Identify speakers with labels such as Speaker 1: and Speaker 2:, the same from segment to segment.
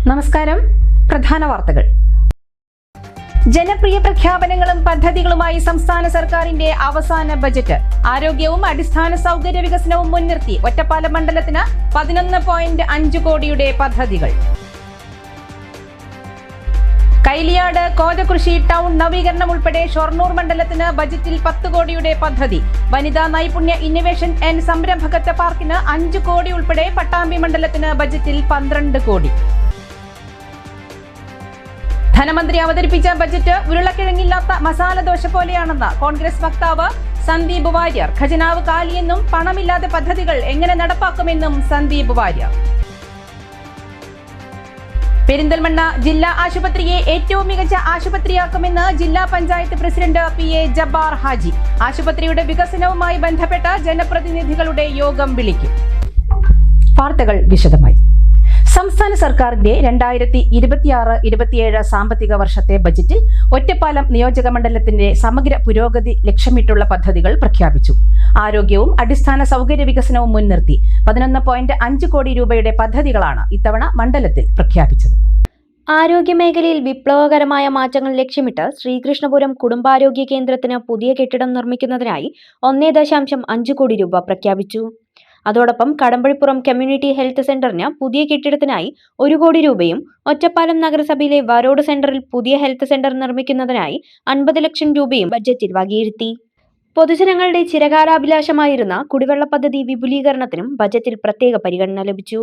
Speaker 1: നമസ്കാരം. പ്രധാന വാർത്തകൾ. ജനപ്രിയ പ്രഖ്യാപനങ്ങളും പദ്ധതികളുമായി സംസ്ഥാന സർക്കാരിന്റെ അവസാന ബജറ്റ്. ആരോഗ്യവും അടിസ്ഥാന സൗകര്യ വികസനവും മുൻനിർത്തി ഒറ്റപ്പാലം മണ്ഡലത്തിന് 11.5 കോടിയുടെ പദ്ധതികൾ. കൈലിയാട് കോതകൃഷി ടൗൺ നവീകരണം ഉൾപ്പെടെ ഷൊർണൂർ മണ്ഡലത്തിന് ബജറ്റിൽ 10 കോടിയുടെ പദ്ധതി. വനിതാ നൈപുണ്യ ഇന്നൊവേഷൻ ആൻഡ് സംരംഭകത്വ പാർക്കിന് 5 കോടി ഉൾപ്പെടെ പട്ടാമ്പി മണ്ഡലത്തിന് ബജറ്റിൽ 12 കോടി. ധനമന്ത്രി അവതരിപ്പിച്ച ബജറ്റ് ഉരുളക്കിഴങ്ങില്ലാത്ത മസാല ദോശ പോലെയാണെന്ന് കോൺഗ്രസ് വക്താവ് സന്ദീപ് വാര്യർ. ഖജനാവ് കാലിയെന്നും പണമില്ലാത്ത പദ്ധതികൾ എങ്ങനെ നടപ്പാക്കുമെന്നും സന്ദീപ് വാര്യർ. പെരിന്തൽമണ്ണ ജില്ലാ ആശുപത്രിയെ ഏറ്റവും മികച്ച ആശുപത്രിയാക്കുമെന്ന് ജില്ലാ പഞ്ചായത്ത് പ്രസിഡന്റ് PA ജബ്ബാർ ഹാജി. ആശുപത്രിയുടെ വികസനവുമായി ബന്ധപ്പെട്ട ജനപ്രതിനിധികളുടെ യോഗം വിളിക്കും. വാർത്തകൾ വിശദമായി. സംസ്ഥാന സർക്കാരിന്റെ 2026-27 സാമ്പത്തിക വർഷത്തെ ബജറ്റിൽ ഒറ്റപ്പാലം നിയോജക മണ്ഡലത്തിന്റെ സമഗ്ര പുരോഗതി ലക്ഷ്യമിട്ടുള്ള പദ്ധതികൾ പ്രഖ്യാപിച്ചു. ആരോഗ്യവും അടിസ്ഥാന സൗകര്യ വികസനവും മുൻനിർത്തി 11.5 കോടി രൂപയുടെ പദ്ധതികളാണ് ഇത്തവണ മണ്ഡലത്തിൽ പ്രഖ്യാപിച്ചത്.
Speaker 2: ആരോഗ്യമേഖലയിൽ വിപ്ലവകരമായ മാറ്റങ്ങൾ ലക്ഷ്യമിട്ട് ശ്രീകൃഷ്ണപുരം കുടുംബാരോഗ്യ കേന്ദ്രത്തിന് പുതിയ കെട്ടിടം നിർമ്മിക്കുന്നതിനായി 1.5 കോടി രൂപ പ്രഖ്യാപിച്ചു. അതോടൊപ്പം കടമ്പഴിപ്പുറം കമ്മ്യൂണിറ്റി ഹെൽത്ത് സെന്ററിന് പുതിയ കെട്ടിടത്തിനായി 1 കോടി രൂപയും ഒറ്റപ്പാലം നഗരസഭയിലെ വരോഡ് സെന്ററിൽ പുതിയ ഹെൽത്ത് സെന്റർ നിർമ്മിക്കുന്നതിനായി 50 ലക്ഷം രൂപയും ബജറ്റിൽ വകയിരുത്തി. പൊതുജനങ്ങളുടെ ചിരകാലാഭിലാഷമായിരുന്ന കുടിവെള്ള പദ്ധതി വിപുലീകരണത്തിനും ബജറ്റിൽ പ്രത്യേക പരിഗണന ലഭിച്ചു.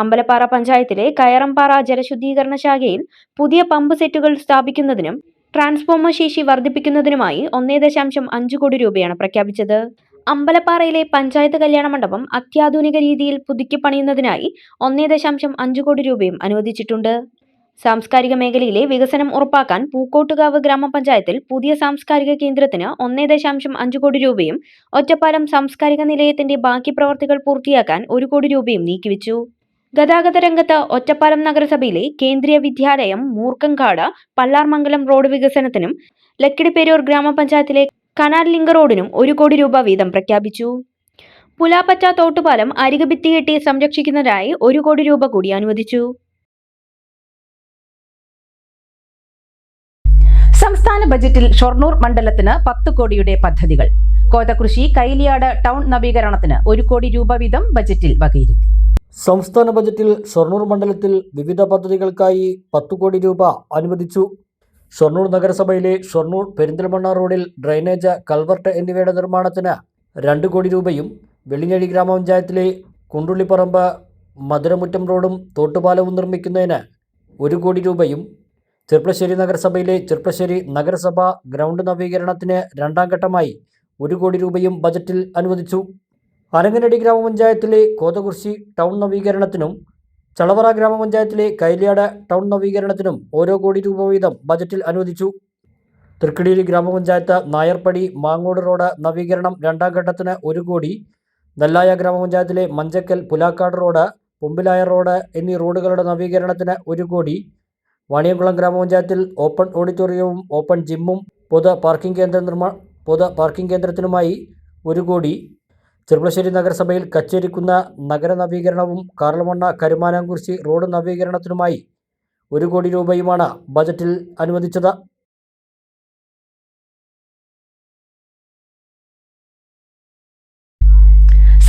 Speaker 2: അമ്പലപ്പാറ പഞ്ചായത്തിലെ കയറംപാറ ജലശുദ്ധീകരണ ശാഖയിൽ പുതിയ പമ്പ് സെറ്റുകൾ സ്ഥാപിക്കുന്നതിനും ട്രാൻസ്ഫോമർ ശേഷി വർദ്ധിപ്പിക്കുന്നതിനുമായി 1.5 കോടി രൂപയാണ് പ്രഖ്യാപിച്ചത്. അമ്പലപ്പാറയിലെ പഞ്ചായത്ത് കല്യാണ മണ്ഡപം അത്യാധുനിക രീതിയിൽ പുതുക്കി പണിയുന്നതിനായി 1.5 കോടി രൂപയും അനുവദിച്ചിട്ടുണ്ട്. സാംസ്കാരിക മേഖലയിലെ വികസനം ഉറപ്പാക്കാൻ പൂക്കോട്ടുകാവ് ഗ്രാമപഞ്ചായത്തിൽ പുതിയ സാംസ്കാരിക കേന്ദ്രത്തിന് 1.5 കോടി രൂപയും ഒറ്റപ്പാലം സാംസ്കാരിക നിലയത്തിന്റെ ബാക്കി പ്രവർത്തികൾ പൂർത്തിയാക്കാൻ 1 കോടി രൂപയും നീക്കിവെച്ചു. ഗതാഗത രംഗത്ത് ഒറ്റപ്പാലം നഗരസഭയിലെ കേന്ദ്രീയ വിദ്യാലയം, മൂർക്കങ്കാട്, പള്ളാർമംഗലം റോഡ് വികസനത്തിനും ലക്കിടിപ്പേരൂർ ഗ്രാമപഞ്ചായത്തിലെ കനാൽ ലിങ്ക് റോഡിനും 1 കോടി രൂപ വീതം പ്രഖ്യാപിച്ചു. പുലാപ്പറ്റ തോട്ടുപാലം അരികഭിത്തി കെട്ടി സംരക്ഷിക്കുന്നതിനായി 1 കോടി രൂപ കൂടി അനുവദിച്ചു.
Speaker 1: സംസ്ഥാന ബജറ്റിൽ ഷൊർണൂർ മണ്ഡലത്തിന് 10 കോടിയുടെ പദ്ധതികൾ. കോതകൃഷി കൈലിയാട് ടൗൺ നവീകരണത്തിന് 1 കോടി രൂപ വീതം ബജറ്റിൽ വകയിരുത്തി.
Speaker 3: സംസ്ഥാന ബജറ്റിൽ ഷൊർണൂർ മണ്ഡലത്തിൽ വിവിധ പദ്ധതികൾക്കായി 10 കോടി രൂപ അനുവദിച്ചു. ഷൊർണൂർ നഗരസഭയിലെ ഷൊർണൂർ പെരിന്തൽമണ്ണ റോഡിൽ ഡ്രൈനേജ്, കൾവർട്ട് എന്നിവയുടെ നിർമ്മാണത്തിന് 2 കോടി രൂപയും വെള്ളിഞ്ഞഴി ഗ്രാമപഞ്ചായത്തിലെ കുണ്ടുള്ളിപ്പറമ്പ് മധുരമുറ്റം റോഡും തോട്ടുപാലവും നിർമ്മിക്കുന്നതിന് 1 കോടി രൂപയും ചെർപ്പളശ്ശേരി നഗരസഭയിലെ ചെർപ്പളശ്ശേരി നഗരസഭ ഗ്രൗണ്ട് നവീകരണത്തിന് 2ാം ഘട്ടമായി 1 കോടി രൂപയും ബജറ്റിൽ അനുവദിച്ചു. അരങ്ങനടി ഗ്രാമപഞ്ചായത്തിലെ കോതകുർശി ടൗൺ നവീകരണത്തിനും ചളവറ ഗ്രാമപഞ്ചായത്തിലെ കൈലിയാട് ടൗൺ നവീകരണത്തിനും 1 കോടി രൂപ വീതം ബജറ്റിൽ അനുവദിച്ചു. തൃക്കടിയൂരി ഗ്രാമപഞ്ചായത്ത് നായർപ്പടി മാങ്ങോട് റോഡ് നവീകരണം 2ാം ഘട്ടത്തിന് 1 കോടി, നെല്ലായ ഗ്രാമപഞ്ചായത്തിലെ മഞ്ചക്കൽ പുലാക്കാട് റോഡ്, പൊമ്പിലായ റോഡ് എന്നീ റോഡുകളുടെ നവീകരണത്തിന് 1 കോടി, വാണിയംകുളം ഗ്രാമപഞ്ചായത്തിൽ ഓപ്പൺ ഓഡിറ്റോറിയവും ഓപ്പൺ ജിമ്മും പൊതു പാർക്കിംഗ് കേന്ദ്രത്തിനുമായി 1 കോടി, ചെർപ്പളശ്ശേരി നഗരസഭയിൽ കച്ചേരിക്കുന്ന നഗര നവീകരണവും കാർലമണ്ണ കരുമാനാംകുറിശി റോഡ് നവീകരണത്തിനുമായി 1 കോടി രൂപയുമാണ് ബജറ്റിൽ അനുവദിച്ചത്.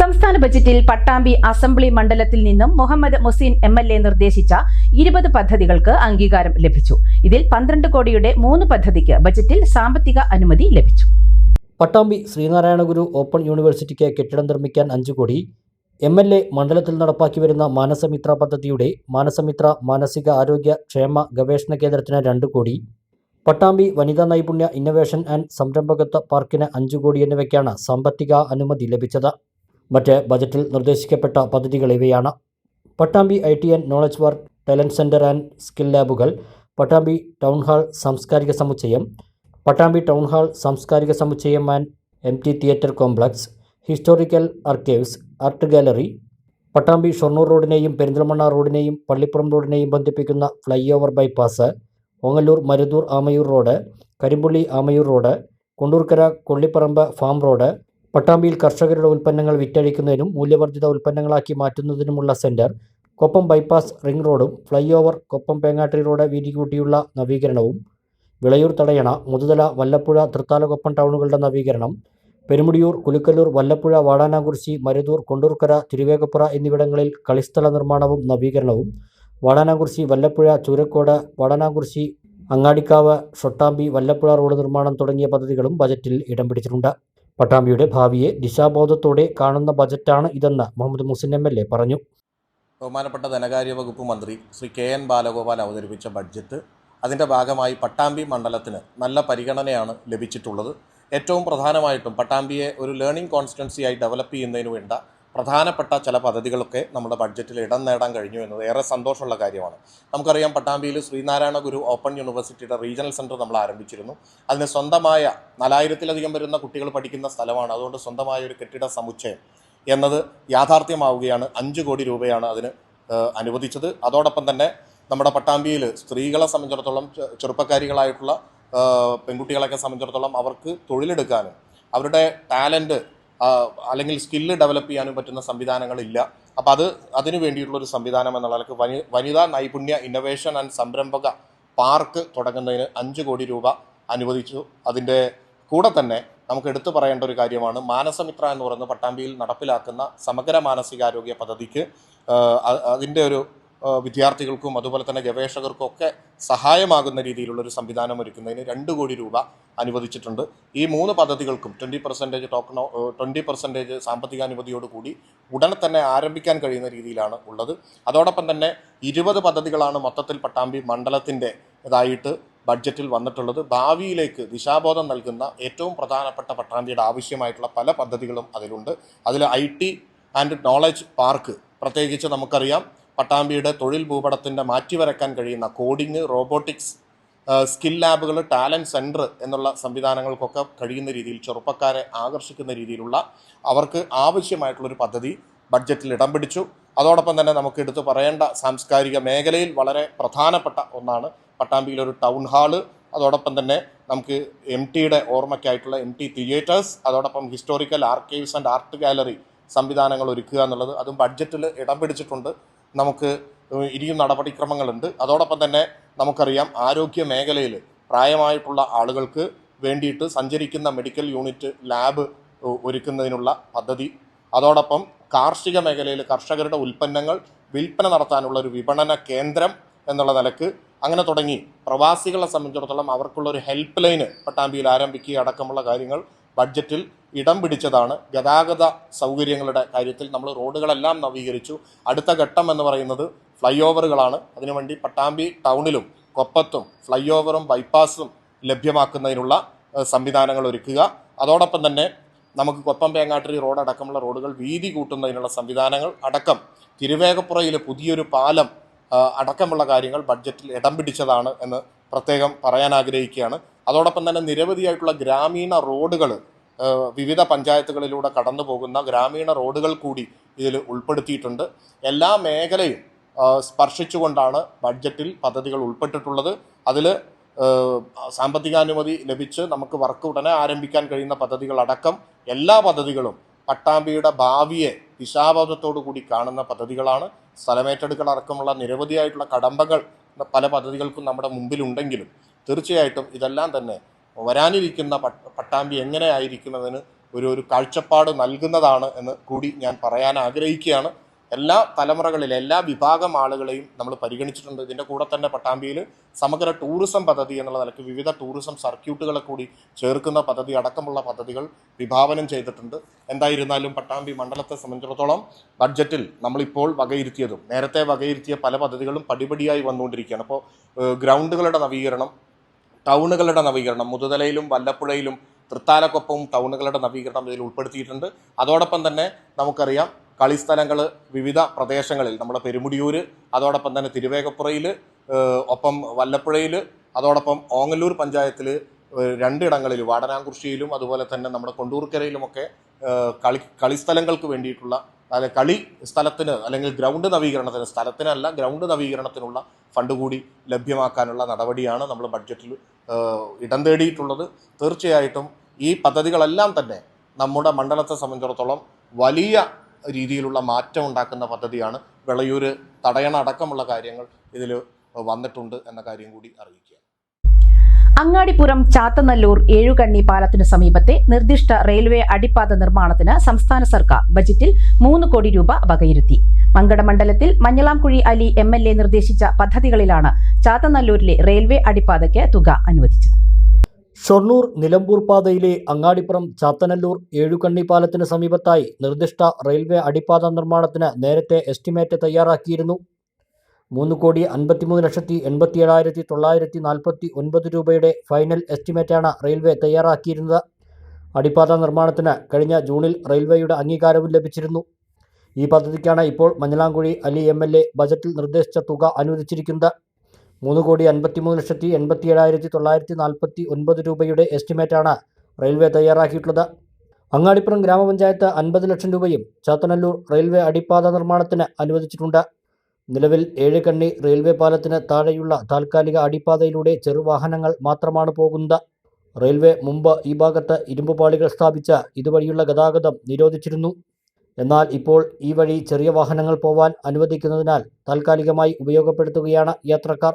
Speaker 1: സംസ്ഥാന ബജറ്റിൽ പട്ടാമ്പി അസംബ്ലി മണ്ഡലത്തിൽ നിന്നും മുഹമ്മദ് മുസീൻ MLA നിർദ്ദേശിച്ച 20 പദ്ധതികൾക്ക് അംഗീകാരം ലഭിച്ചു. ഇതിൽ 12 കോടിയുടെ 3 പദ്ധതിക്ക് ബജറ്റിൽ സാമ്പത്തിക അനുമതി ലഭിച്ചു.
Speaker 3: പട്ടാമ്പി ശ്രീനാരായണ ഗുരു ഓപ്പൺ യൂണിവേഴ്സിറ്റിക്ക് കെട്ടിടം നിർമ്മിക്കാൻ 5 കോടി, MLA മണ്ഡലത്തിൽ നടപ്പാക്കി വരുന്ന മാനസമിത്ര പദ്ധതിയുടെ മാനസമിത്ര മാനസിക ആരോഗ്യ ക്ഷേമ ഗവേഷണ കേന്ദ്രത്തിന് 2 കോടി, പട്ടാമ്പി വനിതാ നൈപുണ്യ ഇന്നൊവേഷൻ ആൻഡ് സംരംഭകത്വ പാർക്കിന് 5 കോടി എന്നിവയ്ക്കാണ് സാമ്പത്തിക അനുമതി ലഭിച്ചത്. മറ്റ് ബജറ്റിൽ നിർദ്ദേശിക്കപ്പെട്ട പദ്ധതികൾ ഇവയാണ്: Pattambi IT and knowledge work talent centre and skill ലാബുകൾ, പട്ടാമ്പി ടൗൺ ഹാൾ സാംസ്കാരിക സമുച്ചയം, പട്ടാമ്പി ടൗൺ ഹാൾ സാംസ്കാരിക സമുച്ചയം and MT theatre complex, historical archives, art gallery, Pattambi Shoranur റോഡിനെയും പെരിന്തൽമണ്ണ റോഡിനെയും പള്ളിപ്പുറം റോഡിനെയും ബന്ധിപ്പിക്കുന്ന flyover bypass, Ongallur Maruthur Amayur road, Karimpulli Amayur road, Kondurkara Kollipparamba farm road, പട്ടാമ്പിയിൽ കർഷകരുടെ ഉൽപ്പന്നങ്ങൾ വിറ്റഴിക്കുന്നതിനും മൂല്യവർദ്ധിത ഉൽപ്പന്നങ്ങളാക്കി മാറ്റുന്നതിനുമുള്ള സെന്റർ, കൊപ്പം ബൈപ്പാസ് റിംഗ് റോഡും flyover Koppam Pengattiri road വീതി കൂട്ടിയുള്ള നവീകരണവും, വിളയൂർ തടയണ, മുതുതല, വല്ലപ്പുഴ, തൃത്താലകൊപ്പം ടൗണുകളുടെ നവീകരണം, പെരുമുടിയൂർ, കുലുക്കല്ലൂർ, വല്ലപ്പുഴ, വാടാനാംകുറിശി, മരുതൂർ, കൊണ്ടൂർക്കര, തിരുവേഗപ്പുറ എന്നിവിടങ്ങളിൽ കളിസ്ഥല നിർമ്മാണവും നവീകരണവും, വാടാനാംകുറിശി, വല്ലപ്പുഴ, ചൂരക്കോട്, വാടാനാംകുറിശി, അങ്ങാടിക്കാവ്, ഷൊട്ടാമ്പി, വല്ലപ്പുഴ റോഡ് നിർമ്മാണം തുടങ്ങിയ പദ്ധതികളും ബജറ്റിൽ ഇടം പിടിച്ചിട്ടുണ്ട്. പട്ടാമ്പിയുടെ ഭാവിയെ ദിശാബോധത്തോടെ കാണുന്ന ബജറ്റാണ് ഇതെന്ന് മുഹമ്മദ് മുഹസിൻ MLA പറഞ്ഞു.
Speaker 4: ബഹുമാനപ്പെട്ട ധനകാര്യ വകുപ്പ് മന്ത്രി ശ്രീ KN ബാലഗോപാൽ അവതരിപ്പിച്ച ബഡ്ജറ്റ്, അതിൻ്റെ ഭാഗമായി പട്ടാമ്പി മണ്ഡലത്തിന് നല്ല പരിഗണനയാണ് ലഭിച്ചിട്ടുള്ളത്. ഏറ്റവും പ്രധാനമായിട്ടും പട്ടാമ്പിയെ ഒരു ലേണിംഗ് കോൺസ്റ്റിറ്റ്യുവൻസിയായി ഡെവലപ്പ് ചെയ്യുന്നതിന് വേണ്ട പ്രധാനപ്പെട്ട ചില പദ്ധതികളൊക്കെ നമ്മുടെ ബഡ്ജറ്റിൽ ഇടം നേടാൻ കഴിഞ്ഞു എന്നത് ഏറെ സന്തോഷമുള്ള കാര്യമാണ്. നമുക്കറിയാം, പട്ടാമ്പിയിൽ ശ്രീനാരായണ ഗുരു ഓപ്പൺ യൂണിവേഴ്സിറ്റിയുടെ റീജിയണൽ സെൻറ്റർ നമ്മൾ ആരംഭിച്ചിരുന്നു. അതിന് സ്വന്തമായ 4000-ലധികം വരുന്ന കുട്ടികൾ പഠിക്കുന്ന സ്ഥലമാണ്. അതുകൊണ്ട് സ്വന്തമായ ഒരു കെട്ടിട സമുച്ചയം എന്നത് യാഥാർത്ഥ്യമാവുകയാണ്. 5 കോടി രൂപയാണ് അതിന് അനുവദിച്ചത്. അതോടൊപ്പം തന്നെ നമ്മുടെ പട്ടാമ്പിയിൽ സ്ത്രീകളെ സംബന്ധിച്ചിടത്തോളം, ചെറുപ്പക്കാരികളായിട്ടുള്ള പെൺകുട്ടികളെയൊക്കെ സംബന്ധിച്ചിടത്തോളം അവർക്ക് തൊഴിലെടുക്കാനും അവരുടെ ടാലൻറ്റ് അല്ലെങ്കിൽ സ്കില്ല് ഡെവലപ്പ് ചെയ്യാനും പറ്റുന്ന സംവിധാനങ്ങളില്ല. അപ്പോൾ അതിനു വേണ്ടിയിട്ടുള്ളൊരു സംവിധാനം എന്നുള്ള നിലക്ക് വനിതാ നൈപുണ്യ ഇന്നൊവേഷൻ ആൻഡ് സംരംഭക പാർക്ക് തുടങ്ങുന്നതിന് 5 കോടി രൂപ അനുവദിച്ചു. അതിൻ്റെ കൂടെ തന്നെ നമുക്ക് എടുത്തു പറയേണ്ട ഒരു കാര്യമാണ്, മാനസമിത്ര എന്ന് പറയുന്ന പട്ടാമ്പിയിൽ നടപ്പിലാക്കുന്ന സമഗ്ര മാനസികാരോഗ്യ പദ്ധതിക്ക് അതിൻ്റെ ഒരു വിദ്യാർത്ഥികൾക്കും അതുപോലെ തന്നെ ഗവേഷകർക്കും ഒക്കെ സഹായമാകുന്ന രീതിയിലുള്ളൊരു സംവിധാനം ഒരുക്കുന്നതിന് 2 കോടി രൂപ അനുവദിച്ചിട്ടുണ്ട്. ഈ 3 പദ്ധതികൾക്കും 20% സാമ്പത്തികാനുമതിയോടുകൂടി ഉടനെ തന്നെ ആരംഭിക്കാൻ കഴിയുന്ന രീതിയിലാണ് ഉള്ളത്. അതോടൊപ്പം തന്നെ 20 പദ്ധതികളാണ് മൊത്തത്തിൽ പട്ടാമ്പി മണ്ഡലത്തിൻ്റെതായിട്ട് ബഡ്ജറ്റിൽ വന്നിട്ടുള്ളത്. ഭാവിയിലേക്ക് ദിശാബോധം നൽകുന്ന ഏറ്റവും പ്രധാനപ്പെട്ട പട്ടാമ്പിയുടെ ആവശ്യമായിട്ടുള്ള പല പദ്ധതികളും അതിലുണ്ട്. അതിൽ IT ആൻഡ് നോളജ് പാർക്ക്, പ്രത്യേകിച്ച് നമുക്കറിയാം പട്ടാമ്പിയുടെ തൊഴിൽ ഭൂപടത്തിൻ്റെ മാറ്റിവരക്കാൻ കഴിയുന്ന കോഡിങ്, റോബോട്ടിക്സ്, സ്കിൽ ലാബുകൾ, ടാലൻറ്റ് സെൻറ്റർ എന്നുള്ള സംവിധാനങ്ങൾക്കൊക്കെ കഴിയുന്ന രീതിയിൽ ചെറുപ്പക്കാരെ ആകർഷിക്കുന്ന രീതിയിലുള്ള അവർക്ക് ആവശ്യമായിട്ടുള്ളൊരു പദ്ധതി ബഡ്ജറ്റിൽ ഇടം പിടിച്ചു. അതോടൊപ്പം തന്നെ നമുക്ക് എടുത്തു പറയേണ്ട സാംസ്കാരിക മേഖലയിൽ വളരെ പ്രധാനപ്പെട്ട ഒന്നാണ് പട്ടാമ്പിയിലൊരു ടൗൺ ഹാള്. അതോടൊപ്പം തന്നെ നമുക്ക് MTയുടെ ഓർമ്മയ്ക്കായിട്ടുള്ള MT തിയേറ്റേഴ്സ്, അതോടൊപ്പം historical archives and art gallery സംവിധാനങ്ങൾ ഒരുക്കുക എന്നുള്ളത് അതും ബഡ്ജറ്റിൽ ഇടം പിടിച്ചിട്ടുണ്ട്. നമുക്ക് ഇനിയും നടപടിക്രമങ്ങളുണ്ട്. അതോടൊപ്പം തന്നെ നമുക്കറിയാം, ആരോഗ്യ മേഖലയിൽ പ്രായമായിട്ടുള്ള ആളുകൾക്ക് വേണ്ടിയിട്ട് സഞ്ചരിക്കുന്ന മെഡിക്കൽ യൂണിറ്റ് ലാബ് ഒരുക്കുന്നതിനുള്ള പദ്ധതി, അതോടൊപ്പം കാർഷിക മേഖലയിൽ കർഷകരുടെ ഉൽപ്പന്നങ്ങൾ വിൽപ്പന നടത്താനുള്ള ഒരു വിപണന കേന്ദ്രം എന്നുള്ള നിലക്ക് അങ്ങനെ തുടങ്ങി പ്രവാസികളെ സംബന്ധിച്ചിടത്തോളം അവർക്കുള്ളൊരു ഹെൽപ്പ് ലൈന് പട്ടാമ്പിയിൽ ആരംഭിക്കുക അടക്കമുള്ള കാര്യങ്ങൾ ബഡ്ജറ്റിൽ ഇടം പിടിച്ചതാണ്. ഗതാഗത സൗകര്യങ്ങളുടെ കാര്യത്തിൽ നമ്മൾ റോഡുകളെല്ലാം നവീകരിച്ചു. അടുത്ത ഘട്ടം എന്ന് പറയുന്നത് ഫ്ലൈ ഓവറുകളാണ്. അതിനുവേണ്ടി പട്ടാമ്പി ടൗണിലും കൊപ്പത്തും ഫ്ലൈ ഓവറും ബൈപ്പാസും ലഭ്യമാക്കുന്നതിനുള്ള സംവിധാനങ്ങൾ ഒരുക്കുക. അതോടൊപ്പം തന്നെ നമുക്ക് കൊപ്പം പേങ്ങാട്ടിരി റോഡ് അടക്കമുള്ള റോഡുകൾ വീതി കൂട്ടുന്നതിനുള്ള സംവിധാനങ്ങൾ അടക്കം, തിരുവേഗപ്പുറയിൽ പുതിയൊരു പാലം അടക്കമുള്ള കാര്യങ്ങൾ ബഡ്ജറ്റിൽ ഇടം പിടിച്ചതാണ് എന്ന് പ്രത്യേകം പറയാൻ ആഗ്രഹിക്കുകയാണ്. അതോടൊപ്പം തന്നെ നിരവധിയായിട്ടുള്ള ഗ്രാമീണ റോഡുകൾ, വിവിധ പഞ്ചായത്തുകളിലൂടെ കടന്നു പോകുന്ന ഗ്രാമീണ റോഡുകൾ കൂടി ഇതിൽ ഉൾപ്പെടുത്തിയിട്ടുണ്ട്. എല്ലാ മേഖലയും സ്പർശിച്ചുകൊണ്ടാണ് ബഡ്ജറ്റിൽ പദ്ധതികൾ ഉൾപ്പെട്ടിട്ടുള്ളത്. അതിൽ സാമ്പത്തികാനുമതി ലഭിച്ച് നമുക്ക് വർക്ക് ഉടനെ ആരംഭിക്കാൻ കഴിയുന്ന പദ്ധതികളടക്കം എല്ലാ പദ്ധതികളും പട്ടാമ്പിയുടെ ഭാവിയെ ദിശാബോധത്തോടു കൂടി കാണുന്ന പദ്ധതികളാണ്. സ്ഥലമേറ്റെടുക്കൽ അടക്കമുള്ള നിരവധിയായിട്ടുള്ള കടമ്പകൾ പല പദ്ധതികൾക്കും നമ്മുടെ മുമ്പിലുണ്ടെങ്കിലും തീർച്ചയായിട്ടും ഇതെല്ലാം തന്നെ വരാനിരിക്കുന്ന പട്ടാമ്പി എങ്ങനെ ആയിരിക്കുന്നതിന് ഒരു കാഴ്ചപ്പാട് നൽകുന്നതാണ് എന്ന് കൂടി ഞാൻ പറയാൻ ആഗ്രഹിക്കുകയാണ്. എല്ലാ തലമുറകളിലെ എല്ലാ വിഭാഗം ആളുകളെയും നമ്മൾ പരിഗണിച്ചിട്ടുണ്ട്. ഇതിൻ്റെ കൂടെ തന്നെ പട്ടാമ്പിയിൽ സമഗ്ര ടൂറിസം പദ്ധതി എന്നുള്ള നിലയ്ക്ക് വിവിധ ടൂറിസം സർക്യൂട്ടുകളെ കൂടി ചേർക്കുന്ന പദ്ധതി അടക്കമുള്ള പദ്ധതികൾ വിഭാവനം ചെയ്തിട്ടുണ്ട്. എന്തായിരുന്നാലും പട്ടാമ്പി മണ്ഡലത്തെ സംബന്ധിച്ചിടത്തോളം ബഡ്ജറ്റിൽ നമ്മളിപ്പോൾ വകയിരുത്തിയതും നേരത്തെ വകയിരുത്തിയ പല പദ്ധതികളും പടിപടിയായി വന്നുകൊണ്ടിരിക്കുകയാണ്. അപ്പോൾ ഗ്രൗണ്ടുകളുടെ നവീകരണം, ടൗണുകളുടെ നവീകരണം, മുതുതലയിലും വല്ലപ്പുഴയിലും തൃത്താലക്കൊപ്പവും ടൗണുകളുടെ നവീകരണം ഇതിൽ ഉൾപ്പെടുത്തിയിട്ടുണ്ട്. അതോടൊപ്പം തന്നെ നമുക്കറിയാം കളിസ്ഥലങ്ങൾ വിവിധ പ്രദേശങ്ങളിൽ, നമ്മുടെ പെരുമുടിയൂർ, അതോടൊപ്പം തന്നെ തിരുവേഗപ്പുറയിൽ, ഒപ്പം വല്ലപ്പുഴയിൽ, അതോടൊപ്പം ഓങ്ങല്ലൂർ പഞ്ചായത്തിൽ 2 ഇടങ്ങളിൽ വാടനാംകുറിശ്ശിയിലും അതുപോലെ തന്നെ നമ്മുടെ കൊണ്ടൂർക്കരയിലുമൊക്കെ കളിസ്ഥലങ്ങൾക്ക് വേണ്ടിയിട്ടുള്ള കളി സ്ഥലത്തിന് അല്ലെങ്കിൽ ഗ്രൗണ്ട് നവീകരണത്തിന്, സ്ഥലത്തിനല്ല ഗ്രൗണ്ട് നവീകരണത്തിനുള്ള ഫണ്ട് കൂടി ലഭ്യമാക്കാനുള്ള നടപടിയാണ് നമ്മൾ ബഡ്ജറ്റിൽ ഇടം തേടിയിട്ടുള്ളത്. തീർച്ചയായിട്ടും ഈ പദ്ധതികളെല്ലാം തന്നെ നമ്മുടെ മണ്ഡലത്തെ സംബന്ധിച്ചിടത്തോളം വലിയ രീതിയിലുള്ള മാറ്റം ഉണ്ടാക്കുന്ന പദ്ധതിയാണ്. വിളയൂർ തടയണ അടക്കമുള്ള കാര്യങ്ങൾ ഇതിൽ വന്നിട്ടുണ്ട് എന്ന കാര്യം കൂടി അറിയിക്കുക.
Speaker 1: അങ്ങാടിപ്പുറം ചാത്തനല്ലൂർ ഏഴുകണ്ണി പാലത്തിനു സമീപത്തെ നിർദ്ദിഷ്ട റെയിൽവേ അടിപ്പാത നിർമ്മാണത്തിന് സംസ്ഥാന സർക്കാർ ബജറ്റിൽ 3 കോടി രൂപ വകയിരുത്തി. മങ്കട മണ്ഡലത്തിൽ മഞ്ഞളാംകുഴി അലി MLA നിർദ്ദേശിച്ച പദ്ധതികളിലാണ് ചാത്തനല്ലൂരിലെ റെയിൽവേ അടിപ്പാതയ്ക്ക് തുക അനുവദിച്ചത്.
Speaker 3: ഷൊർണൂർ നിലമ്പൂർ പാതയിലെ അങ്ങാടിപ്പുറം ചാത്തനല്ലൂർ ഏഴുകണ്ണി പാലത്തിന് സമീപത്തായി നിർദ്ദിഷ്ട റെയിൽവേ അടിപ്പാത നിർമ്മാണത്തിന് നേരത്തെ എസ്റ്റിമേറ്റ് തയ്യാറാക്കിയിരുന്നു. 3,53,87,949 രൂപയുടെ ഫൈനൽ എസ്റ്റിമേറ്റാണ് റെയിൽവേ തയ്യാറാക്കിയിരുന്നത്. അടിപ്പാത നിർമ്മാണത്തിന് കഴിഞ്ഞ ജൂണിൽ റെയിൽവേയുടെ അംഗീകാരവും ലഭിച്ചിരുന്നു. ഈ പദ്ധതിക്കാണ് ഇപ്പോൾ മഞ്ഞളാംകുഴി അലി MLA ബജറ്റിൽ നിർദ്ദേശിച്ച തുക അനുവദിച്ചിരിക്കുന്നത്. 3,53,87,949 രൂപയുടെ എസ്റ്റിമേറ്റാണ് റെയിൽവേ തയ്യാറാക്കിയിട്ടുള്ളത്. അങ്ങാടിപ്പുറം ഗ്രാമപഞ്ചായത്ത് 50 ലക്ഷം രൂപയും ചാത്തനല്ലൂർ റെയിൽവേ അടിപ്പാത നിർമ്മാണത്തിന് അനുവദിച്ചിട്ടുണ്ട്. നിലവിൽ ഏഴുകണ്ണി റെയിൽവേ പാലത്തിന് താഴെയുള്ള താൽക്കാലിക അടിപ്പാതയിലൂടെ ചെറുവാഹനങ്ങൾ മാത്രമാണ് പോകുന്നത്. റെയിൽവേ മുമ്പ് ഈ ഭാഗത്ത് ഇരുമ്പുപാളികൾ സ്ഥാപിച്ച് ഇതുവഴിയുള്ള ഗതാഗതം നിരോധിച്ചിരുന്നു. എന്നാൽ ഇപ്പോൾ ഈ വഴി ചെറിയ വാഹനങ്ങൾ പോവാൻ അനുവദിക്കുന്നതിനാൽ താൽക്കാലികമായി ഉപയോഗപ്പെടുത്തുകയാണ് യാത്രക്കാർ.